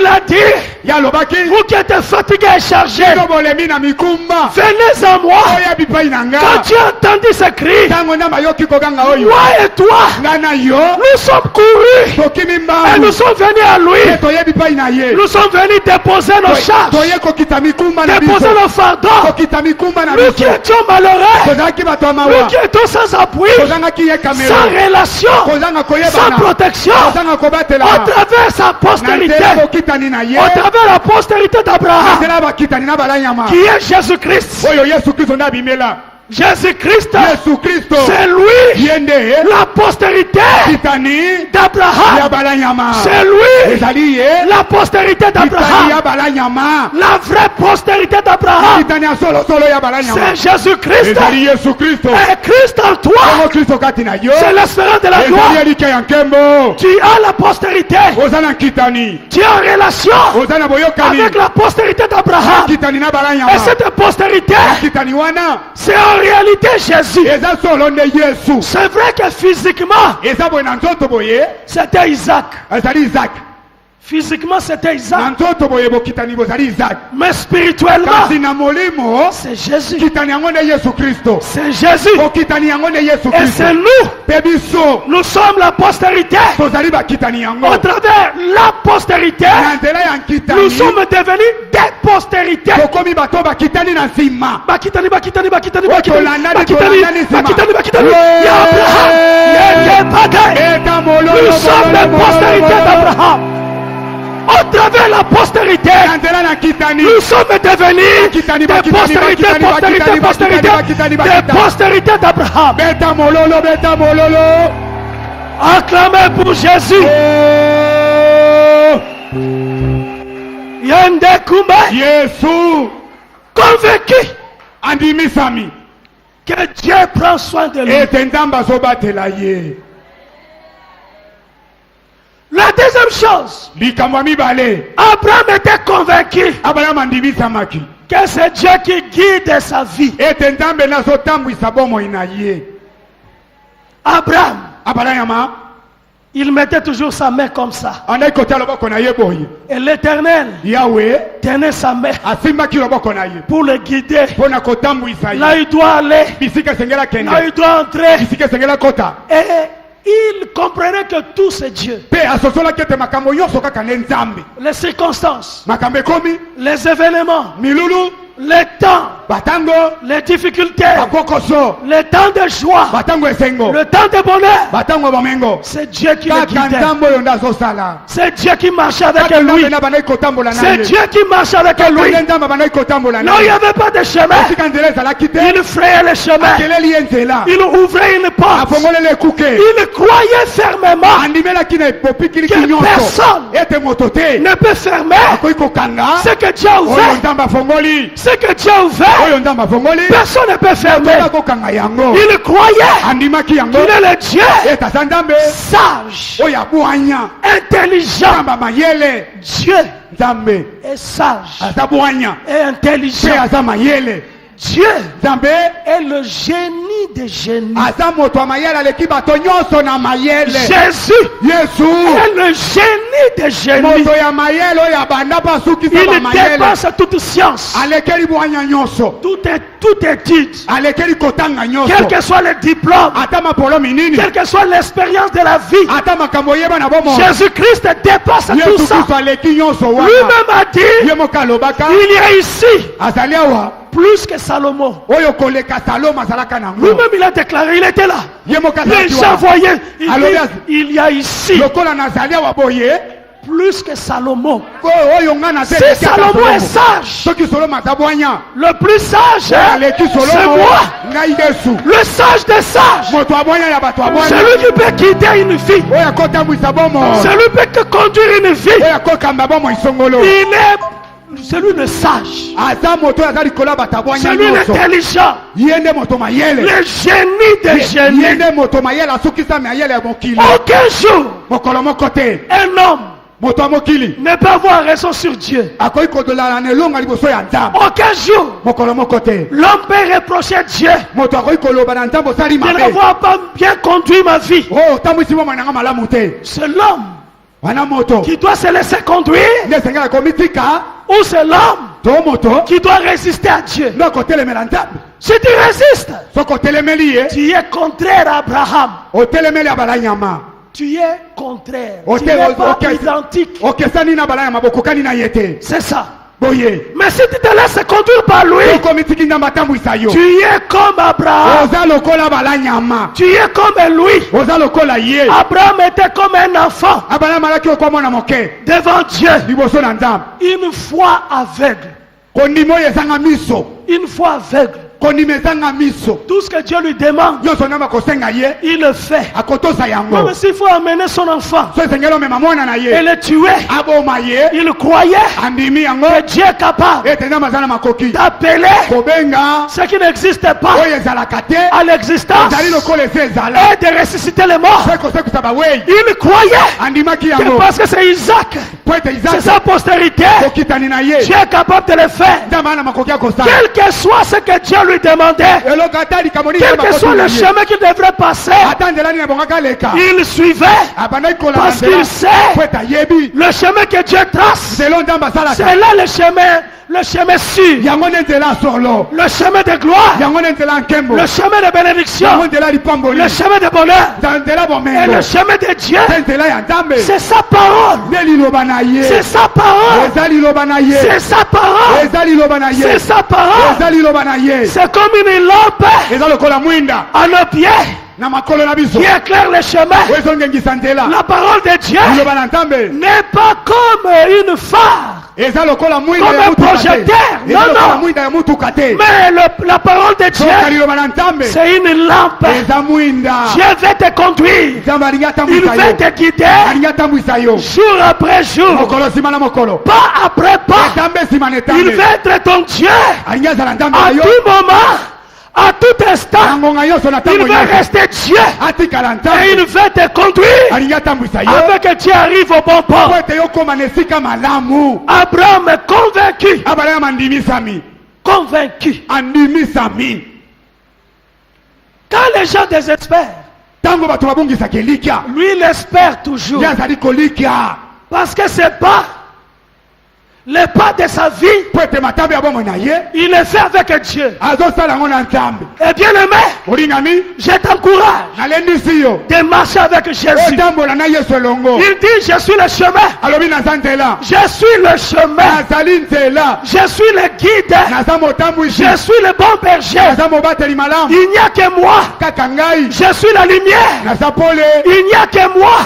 a dit, vous qui êtes fatigués et chargés, venez à moi. Quand tu as entendu ce cri, moi et toi, nous sommes courus et nous sommes venus à lui. Nous sommes venus déposer nos charges, déposer nos fardeaux. Nous qui étions malheureux, nous qui étions sans appui, sans relation, sans protection, à travers sa postérité, à travers la postérité d'Abraham, qui est Jésus-Christ. Jésus-Christ, c'est lui, la postérité d'Abraham. C'est lui, la postérité d'Abraham. La vraie postérité d'Abraham, c'est Jésus-Christ. Et Christ en toi, c'est l'espérance de la gloire. Tu as la postérité. Tu es en relation avec la postérité d'Abraham. Et cette postérité, c'est en réalité Jésus. C'est vrai que physiquement, c'était Isaac. Physiquement, c'était Isaac. Mais spirituellement, c'est Jésus. C'est Jésus. Et c'est nous. Nous sommes la postérité. Au travers la postérité, nous sommes devenus des postérités. Nous sommes des postérités d'Abraham. Au travers la postérité, nous sommes devenus des postérités d'Abraham. Acclamez pour Jésus. Yande Kumba, convaincu que Dieu prend soin de lui. La deuxième chose, Abraham était convaincu que c'est Dieu qui guide sa vie. Abraham, il mettait toujours sa main comme ça. Et l'Éternel tenait sa main pour le guider. Là il doit aller, là il doit entrer. Et il comprenait que tout c'est Dieu. Les circonstances, les événements, le temps, les difficultés, le temps de joie, le temps de bonheur, c'est Dieu qui le guidait. C'est Dieu qui marchait avec lui. C'est Dieu qui marchait avec lui. Non, il n'y avait pas de chemin. Il frayait le chemin. Il ouvrait une porte. Il croyait fermement que personne ne peut fermer ce que Dieu a ouvert. Ce que Dieu a ouvert, personne ne peut fermer. Il croyait qu'il est le Dieu sage, intelligent. Dieu est sage et intelligent. Dieu est le génie des génies. Jésus est le génie des génies. Il dépasse toute science, toute étude, quel que soit le diplôme, quelle que soit l'expérience de la vie. Jésus-Christ dépasse tout ça. Lui-même a dit, il y a ici plus que Salomon. Lui-même il a déclaré, il était là. Les gens voyaient, il y a ici plus que Salomon. Si Salomon est sage, le plus sage c'est moi. Le sage des sages, celui qui peut guider une vie, celui qui peut conduire une vie. Il est celui de sage, celui d'intelligent, le génie des génies. Aucun jour un homme ne peut avoir raison sur Dieu. Aucun jour l'homme peut reprocher Dieu de n'avoir pas bien conduit ma vie. C'est l'homme qui doit se laisser conduire, ou c'est l'homme qui doit résister à Dieu. Si tu résistes, tu es contraire à Abraham. Tu es contraire. Tu n'es pas identique. C'est ça. Mais si tu te laisses conduire par lui, tu es comme Abraham. Tu es comme lui. Abraham était comme un enfant devant Dieu. Une foi aveugle. Une foi aveugle. Tout ce que Dieu lui demande, il le fait. Même s'il faut amener son enfant et le tuer, il croyait que Dieu est capable d'appeler ce qui n'existe pas à l'existence et de ressusciter les morts. Il croyait que parce que c'est Isaac, c'est sa postérité, Dieu est capable de le faire. Quel que soit ce que Dieu lui demandait, quel que soit le chemin qu'il devrait passer, il suivait parce qu'il sait le chemin que Dieu trace. C'est là le chemin sûr, le chemin de gloire, le chemin de bénédiction, le chemin de bonheur et le chemin de Dieu. C'est sa parole, c'est sa parole, c'est sa parole, c'est sa parole. C'est comme une lampe à nos pieds qui éclaire le chemin. La parole de Dieu n'est pas comme une phare, comme un projecteur. Non. Mais la parole de Dieu, c'est une lampe. Dieu veut te conduire. Il veut te guider jour après jour, pas après pas. Il veut être ton Dieu à tout moment. À tout instant, il veut rester Dieu et il veut te conduire avec que tu arrives au bon port. Abraham est convaincu. Quand les gens désespèrent, lui il espère toujours. Parce que c'est pas le pas de sa vie, il le fait avec Dieu. Et bien aimé, je t'encourage de marcher avec Jésus. Il dit, je suis le chemin, je suis le chemin, je suis le guide, je suis le bon berger. Il n'y a que moi, je suis la lumière. Il n'y a que moi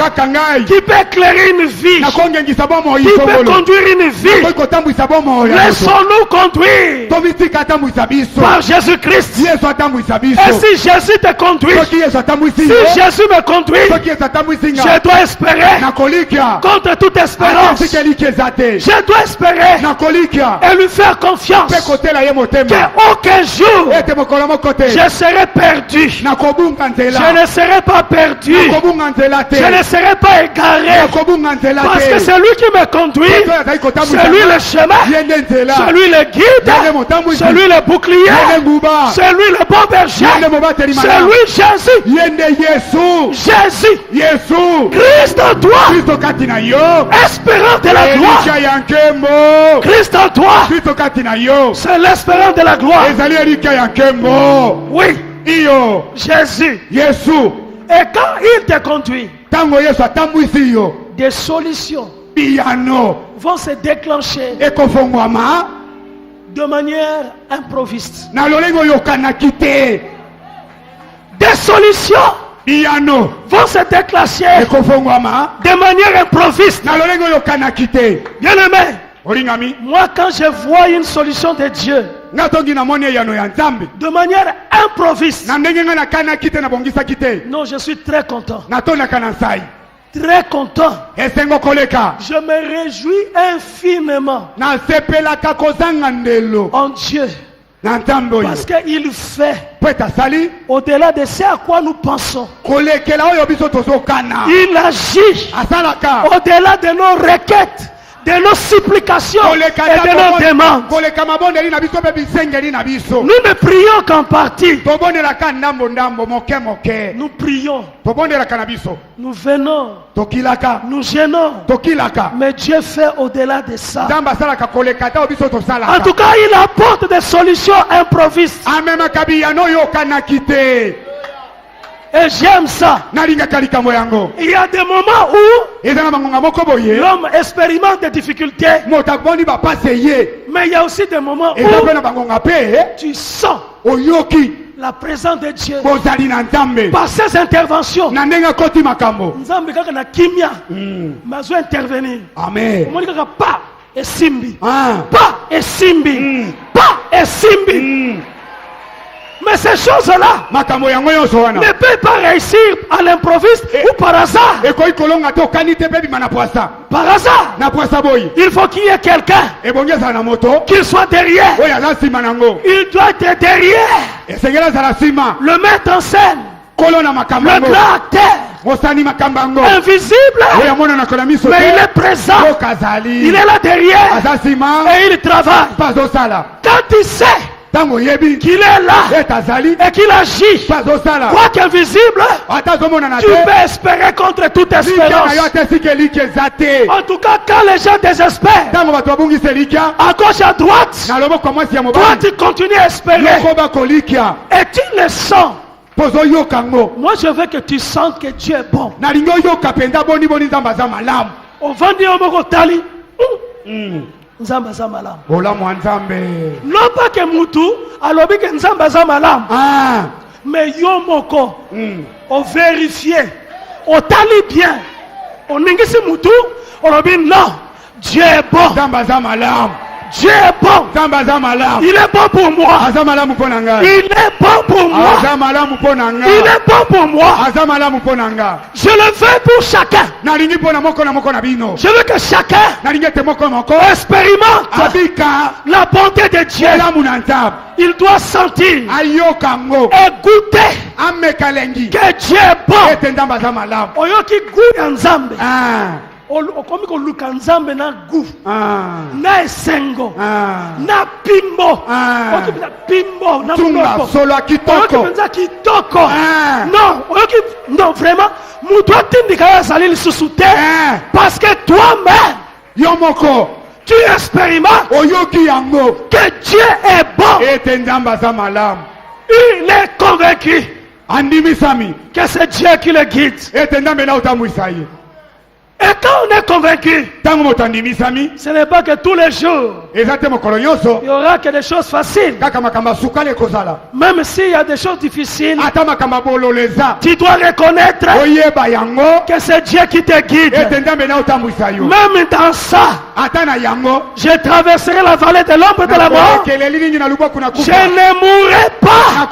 qui peut éclairer une vie, qui peut conduire une vie. Laissons-nous conduire par Jésus-Christ. Et si Jésus te conduit, si Jésus me conduit, je dois espérer contre toute espérance. Je dois espérer et lui faire confiance qu'aucun jour je serai perdu. Je ne serai pas perdu. Je ne serai pas égaré. Parce que c'est lui qui me conduit. C'est lui le chemin, c'est lui le guide, c'est lui le bouclier, c'est lui le bon berger, c'est lui Jésus, Christ en toi, espérant de la gloire, Christ en toi, c'est l'espérance de la gloire. Oui, Jésus. Et quand il te conduit, des solutions vont se déclencher de manière improviste. Des solutions vont se déclencher de manière improviste. Bien aimé, moi quand je vois une solution de Dieu de manière improviste, non, je suis très content. Très content. Je me réjouis infiniment en Dieu. Parce qu'il fait au-delà de ce à quoi nous pensons. Il agit au-delà de nos requêtes, de nos supplications et de nos demandes. Nous ne prions qu'en partie. Nous prions. Nous venons. Nous gênons. Mais Dieu fait au-delà de ça. En tout cas, il apporte des solutions improvisées. Et j'aime ça. Il y a des moments où l'homme expérimente des difficultés. Mais il y a aussi des moments où tu sens la présence de Dieu par ses interventions. Nzambe kaka na kimia mazo intervenir. Amen. Pa et simbi. Pa et simbi. Pa et simbi. Mais ces choses-là ne peuvent pas réussir à l'improviste ou par hasard. Par hasard. Il faut qu'il y ait quelqu'un qui soit derrière. Il doit être derrière. Le mettre en scène. Le grand acteur. Invisible, mais il est présent. Il est là derrière et il travaille. Quand il sait qu'il est là et qu'il agit, quoi qu'invisible, tu peux espérer contre toute espérance. En tout cas, quand les gens désespèrent, à gauche, à droite, toi tu continues à espérer. Et tu le sens. Moi je veux que tu sentes que Dieu est bon. On va dire au Mogotali. Nzamba za malam. Non pas que Moutou, alors que Nzamba za malam. Mais yo moko, on vérifie, on tali bien. On n'engage Moutou, on dit non, Dieu est bon. Nzamba za malam. Dieu est bon. Il est bon pour moi. Il est bon pour moi. Il est bon pour moi. Je le veux pour chacun. Je veux que chacun expérimente la bonté de Dieu. Il doit sentir et goûter que Dieu est bon. Oyoki goût nzambe. Okomi ko luka nzambe na gu na esengo na pimbo okomi na pimbo na tunga solo kitoko kitoko non vraiment mutu atindika yazali lisusu te parce que toi-même yomoko tu expérimentes oyoki yango que Dieu est bon. Il est convaincu que c'est Dieu qui le guide. Et quand on est convaincu, ce n'est pas que tous les jours il y aura que des choses faciles. Même s'il y a des choses difficiles, tu dois reconnaître que c'est Dieu qui te guide. Même dans ça, je traverserai la vallée de l'ombre de la mort. Je ne mourrai pas,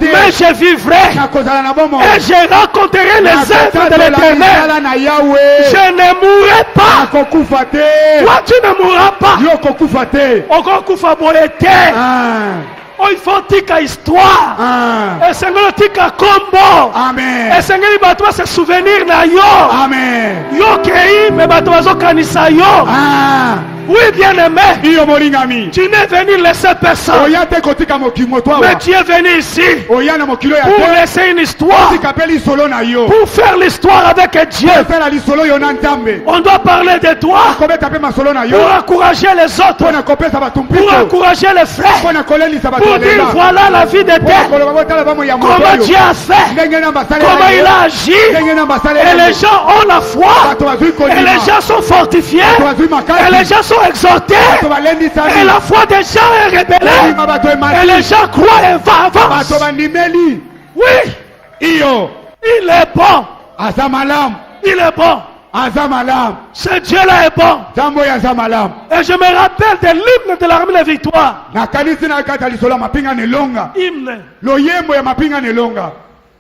mais je vivrai et je raconterai les œuvres de l'Éternel. Je ne mourrai pas. Toi tu ne mourras pas. Okufa boyete. Il faut tika histoire. Et sengolo tika kombo. Et sengoli bato se souvenir na yo. Yo kei me bato bazo kanisa yo. Oui, bien-aimé, tu n'es venu laisser personne. Mais tu es venu ici pour laisser une histoire, pour faire l'histoire avec Dieu. On doit parler de toi pour encourager les autres, pour encourager les frères, pour dire voilà la vie de Dieu, comment Dieu a fait, comment il a agi. Et les gens ont la foi, et les gens sont fortifiés, et les gens sont exaltés, et la foi des gens est révélée, et les gens croient et avancent. Oui, il est bon. Il est bon. Ce Dieu-là est bon. Et je me rappelle de l'hymne de l'armée de victoire. Hymne.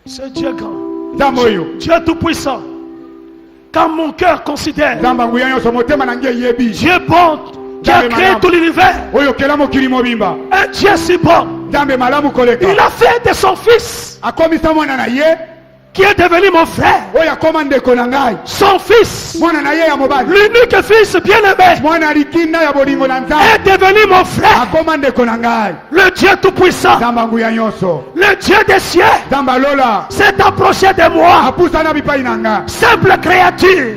C'est Dieu grand. Dieu tout-puissant. Quand mon cœur considère Dieu bon qui a créé tout l'univers, un Dieu si bon, il a fait de son fils qui est devenu mon frère, son fils, l'unique fils bien-aimé, est devenu mon frère, le Dieu tout-puissant, le Dieu des cieux, s'est approché de moi, simple créature,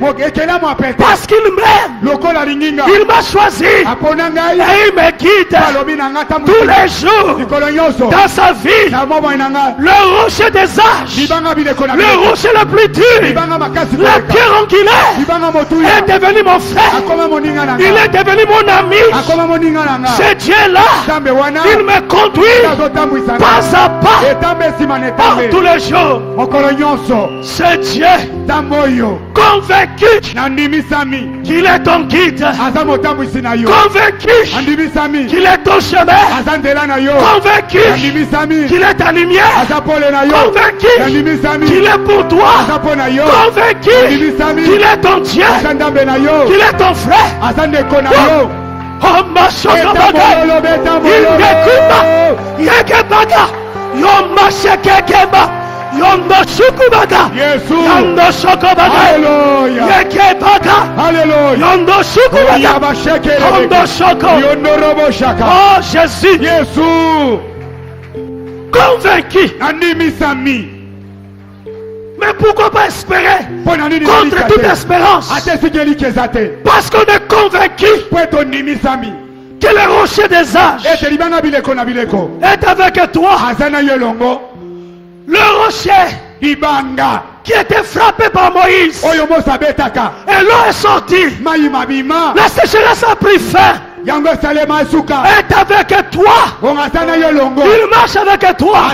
parce qu'il m'aime, il m'a choisi, et il me guide tous les jours dans sa vie, le rocher des âges, le rocher le plus dur, la pierre angulaire est devenu mon frère, il est devenu mon ami. Ce Dieu-là, il me conduit pas à pas tous les jours. Ce Dieu Convaincu qu'il est ton guide. Convaincu qu'il est ton chemin. Convaincu qu'il est ta lumière. Convaincu qu'il est pour toi. Convaincu qu'il est ton Dieu. Qu'il est ton frère. Oh ma chocobaga. Il m'écoute. Yekebaga. Yoma shekekeba. Yondo shukubaga. Yondo shokobaga. Yekebaga. Yondo shukubaga. Yondo shoko. Oh Jésus. Convaincu. Mais pourquoi pas espérer contre toute espérance? Parce qu'on est convaincu que le rocher des âges est avec toi. Le rocher qui était frappé par Moïse, et l'eau est sortie. La sécheresse a pris fin. Est avec toi. Il marche avec toi.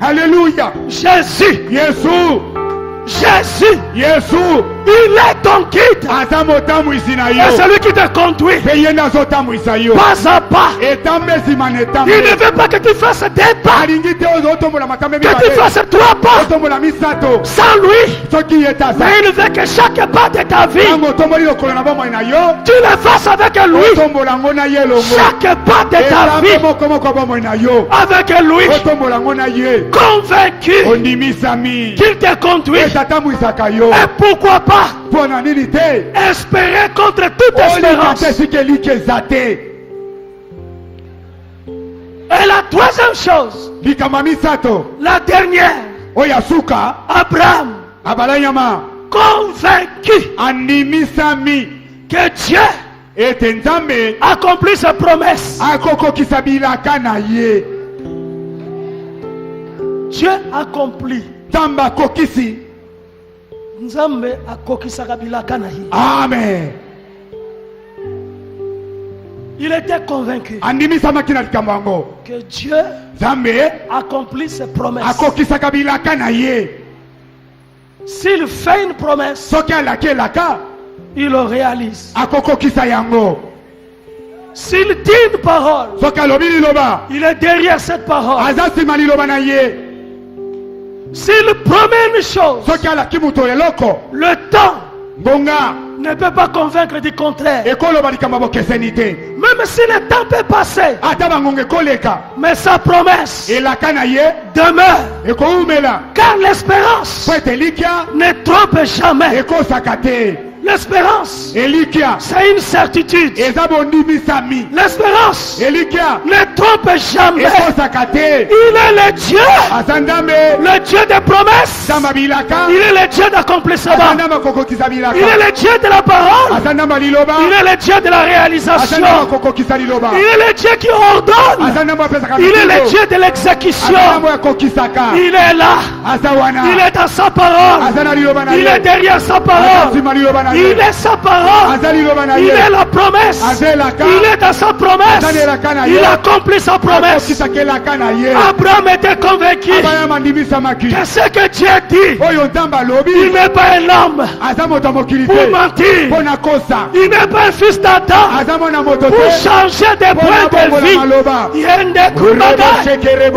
Alléluia. Jésus. Jésus. Il est ton guide. Et celui qui te conduit pas à pas. Il ne veut pas que tu fasses des pas, que tu fasses 3 pas sans lui. Mais il veut que chaque pas de ta vie, tu le fasses avec lui. Chaque pas de ta vie avec lui. Convaincu qu'il te conduit. Et pourquoi pas espérer contre toute espérance. Et la troisième chose, la dernière, Abraham, convaincu que Dieu accomplit sa promesse. Dieu accomplit. Amen. Il était convaincu que Dieu accomplit ses promesses. S'il fait une promesse, il le réalise. S'il dit une parole, il est derrière cette parole. S'il promet une chose, le temps ne peut pas convaincre du contraire. Même si le temps peut passer, mais sa promesse demeure. Car l'espérance ne trompe jamais. L'espérance, c'est une certitude. L'espérance ne trompe jamais. Il est le Dieu des promesses. Il est le Dieu d'accomplissement. Il est le Dieu de la parole. Il est le Dieu de la réalisation. Il est le Dieu qui ordonne. Il est le Dieu de l'exécution. Il est là. Il est dans sa parole. Il est derrière sa parole. Il est sa parole. Il est la promesse. Il est dans sa promesse. Il accomplit sa promesse. Abraham était convaincu que ce que Dieu dit, il n'est pas un homme pour mentir. Il n'est pas un fils d'Adam pour changer des points de vie. Il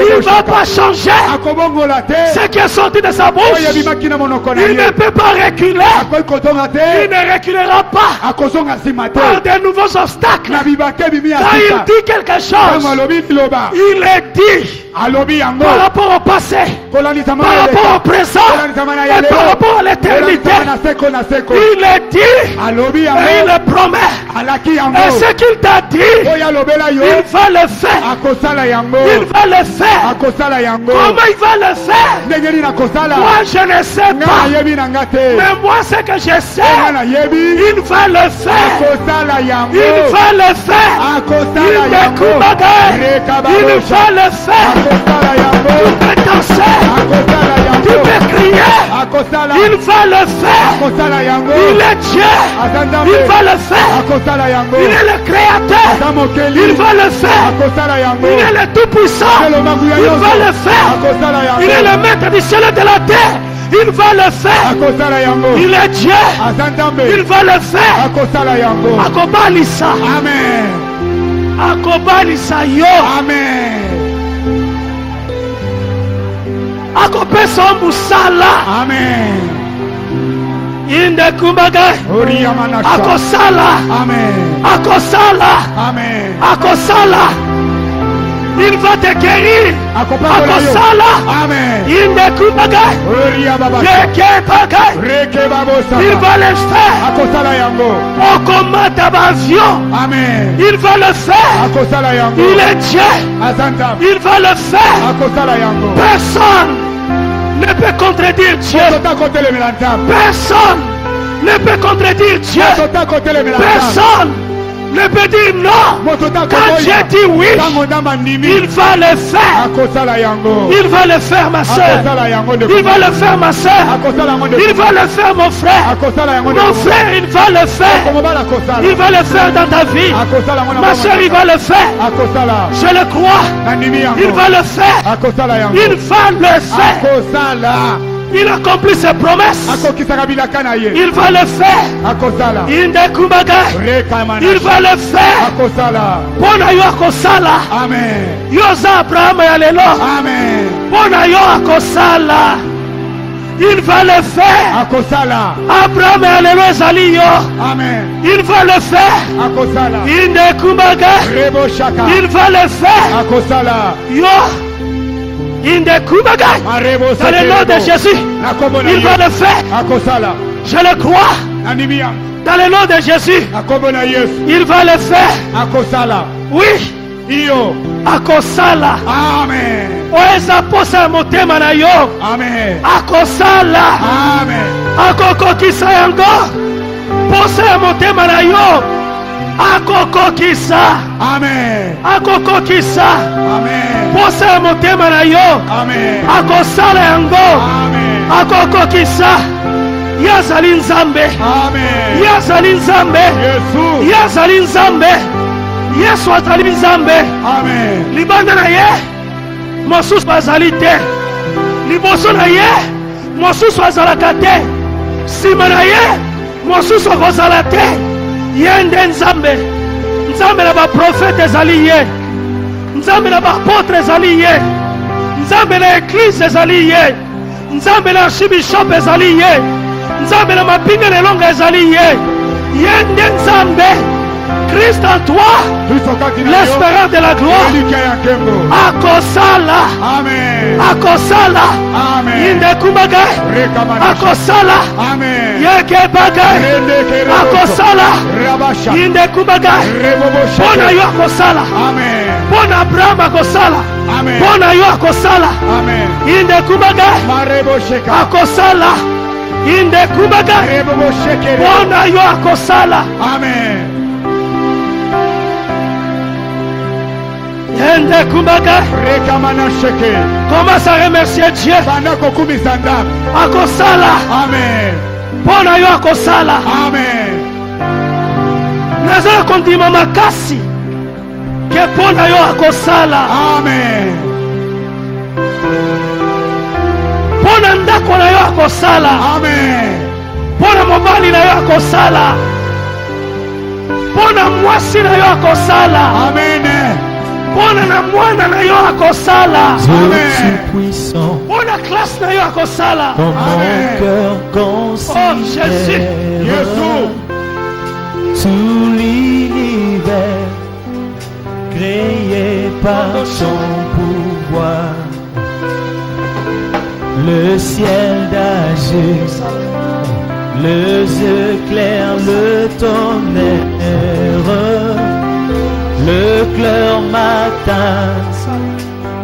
ne va pas changer ce qui est sorti de sa bouche. Il ne peut pas reculer. Il ne reculera pas par de nouveaux obstacles. Quand il dit quelque chose, il est dit par rapport au passé, par rapport au présent et par rapport à l'éternité. Il est dit et il le promet. Et ce qu'il t'a dit, il va le faire. Il va le faire. Comment il va le faire? Moi je ne sais pas. Mais moi ce que je sais, il va le faire. Il va le faire. Il va le faire. Tu peux danser. Tu peux crier. Il va le faire. Il est Dieu. Il va le faire. Il est le créateur. Il va le faire. Il est le tout puissant. Il va le faire. Il est le maître du ciel et de la terre. Il va le faire. Il est Dieu. Il va le faire. Akobalisa. Amen. Akobalisa yo. Amen. Akopesa musala. Amen. Inde kumbaga. Akosala. Amen. Akosala. Amen. Akosala. Il va te guérir. Akosala. Amen. Inde kumbaga. Il va le faire. Au combat d'avion. Amen. Il va le faire. Il est Dieu. Il va le faire. Personne ne peut contredire Dieu. Personne ne peut contredire Dieu. Personne ne peut dire non. Quand j'ai dit oui, il va le faire. Il va le faire, ma soeur. Il va le faire, ma soeur. Il va le faire, mon frère. Mon frère, il va le faire. Il va le faire dans ta vie. Ma soeur, il va le faire. Je le crois. Il va le faire. Il va le faire. Il accomplit ses promesses. Il va le faire. Il va le faire. Pona yo akosala. Amen. Yoza Abraham ya lelo. Amen. Pona yo akosala. Il va le faire. Abraham ya lelo ezali yo. Amen. Il va le faire. Il va le faire. Yo. Dans le nom de Jésus, il va le faire. Je le crois. Dans le nom de Jésus, il va le faire. Oui. Akosala. Amen. Oeza posa motema na yo. Amen. Akosala. Amen. Akokokisa yango. Posa ya motema na yo. Akokokisa. Amen. Akokokisa. Amen. Posa ya motema na yo. Amen. Akosala yango. Amen. Akokokisa. Yazali nzambe. Amen. Yazali nzambe. Yesu. Yazali nzambe. Yesu azali nzambe. Amen. Libanda na ye mosusu azali te. Liboso na ye mosusu azalaka te. Sima na ye mosusu akozala te. Ye nde nzambe. Nzambe na baprofete ezali ye. Nzambe na bapotre ezali ye. Nzambe na eglise ezali ye. Nzambe na archibishop ezali ye. Nzambe na mapinga na elonga ezali ye. Ye nde nzambe. Christ en toi, l'espérance de la gloire. Akosala. Amen. Akosala. Amen. Inde kubaga. Akosala. Amen. Yeke baga. Akosala. Inde kubaga. Bona yo akosala. Amen. Bona Abraham akosala. Amen. Bona yo akosala. Amen. Inde kubaga. Akosala. Inde kubaga. Bona yo akosala. Amen. Commence à remercier Dieu. Akosala. Amen. Pona yo akosala. Amen. Nazala kondima makasi. Ke pona yo akosala. Amen. Pona ndako na yo akosala. Amen. Pona mobali na yo akosala. Pona mwasi na yo akosala. Amen. Pona na mwana na yo akosala. Amen. Puissant. Pona classe na yo akosala. Dans mon cœur considère. Oh Jésus. Jésus. Tout l'univers créé par son pouvoir. Le ciel d'azur, les éclairs, le tonnerre, le clair matin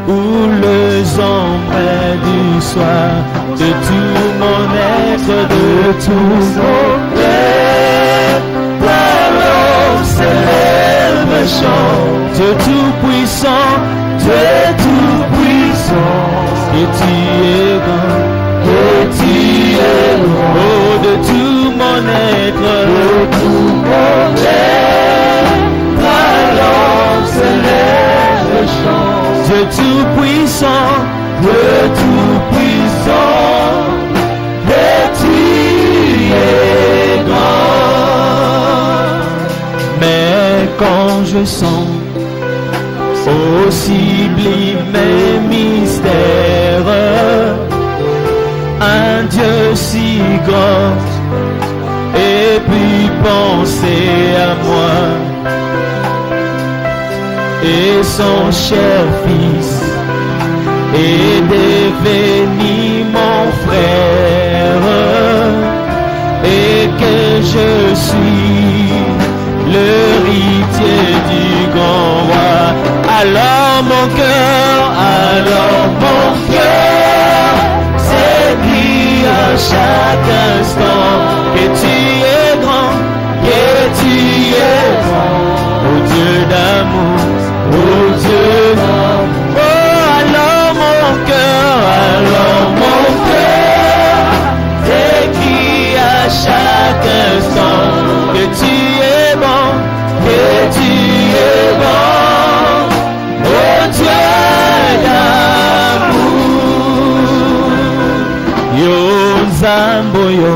ou les ombres du soir, de tout mon être, de tout mon être, alors s'élève le chant, Dieu tout-puissant, Dieu tout-puissant, et tu es grand, et tu es grand, oh, de tout mon être, de tout mon être, alors s'élève le chant, Dieu tout-puissant, Dieu tout-puissant, quand je sens au sublime mystère un Dieu si grand, et puis penser à moi et son cher fils est devenu mon frère, et que je suis l'héritier du grand roi. Alors mon cœur s'écrie à chaque instant que tu es grand, que tu es grand, ô Dieu d'amour, ô Dieu d'amour. Oh, alors mon cœur s'écrie à chaque instant que tu es bon, que tu es bon, ô Dieu d'amour. Yo nzambo yo,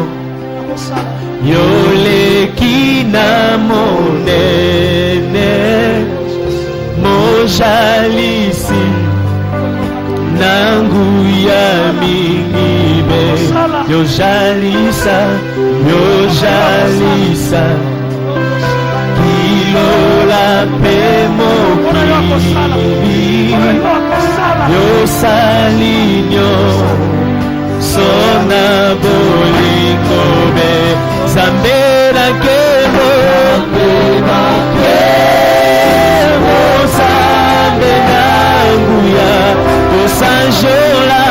yo leki na monene, mojalisi nangu ya mingibe. Yo jalisa, kilola pe mokili. Yo salinyo sona bolingo be zambela kemo zambe nanguya tosanjola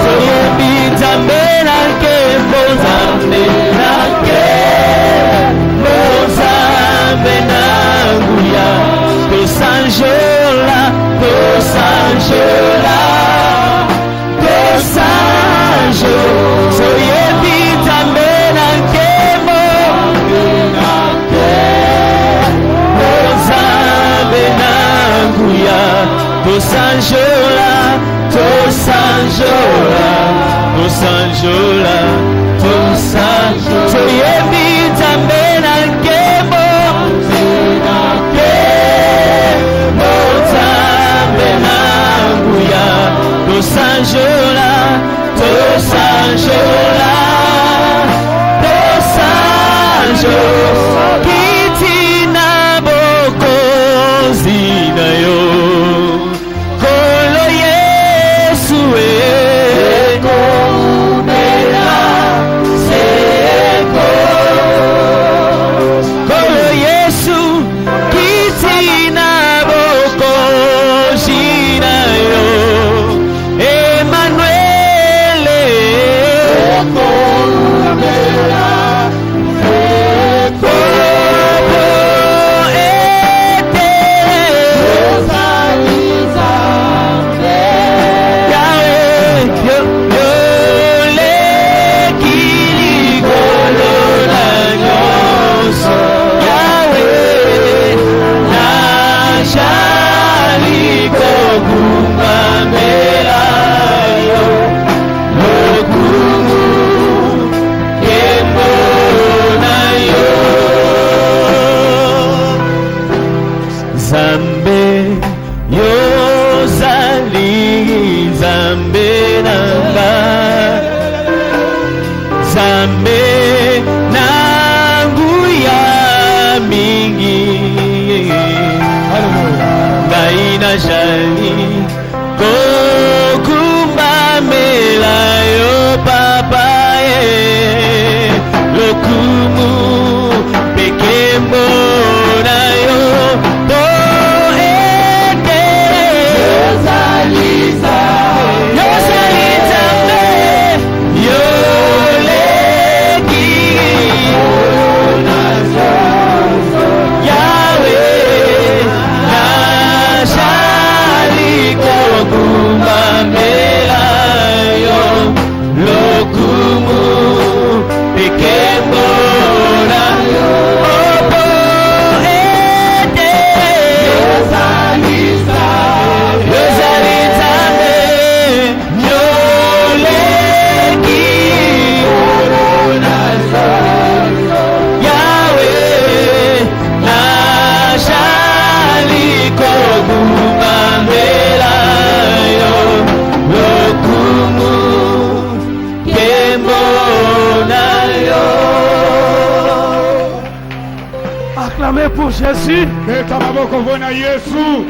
toyebi zambela kemo zambela kemo zambe nanguya tosanjola soyebi zambela kemo zambe nanguya tosanjola soyebi zambela kemo zambe nanguya tosanjola kitina bokozi na yo kolo Yesu kolo Yesu kitina bokozi na yo Emmanuel jali kokumba melayo papa lokumu pekembo nayo poete yozaliza me yoleki Yahweh Kogu mains pour Jésus. Beta maboko vona Yesu.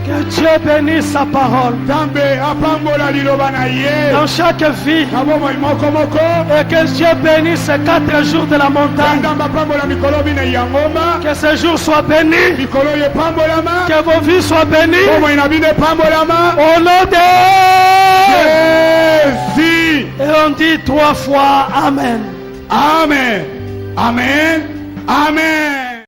Que Dieu bénisse sa parole Tambe apambola liloba na ye. dans chaque vie. Kabomo moko moko. Et que Dieu bénisse ces 4 jours de la montagne. Ndamba pambola mikolo bina yangoma. Que ces jours soient bénis. Mikolo ye pambola ma. Que vos vies soient bénies. Komo inabine pambola ma. Au nom de Jésus. Et on dit 3 fois Amen. Amen. Amen. Amen.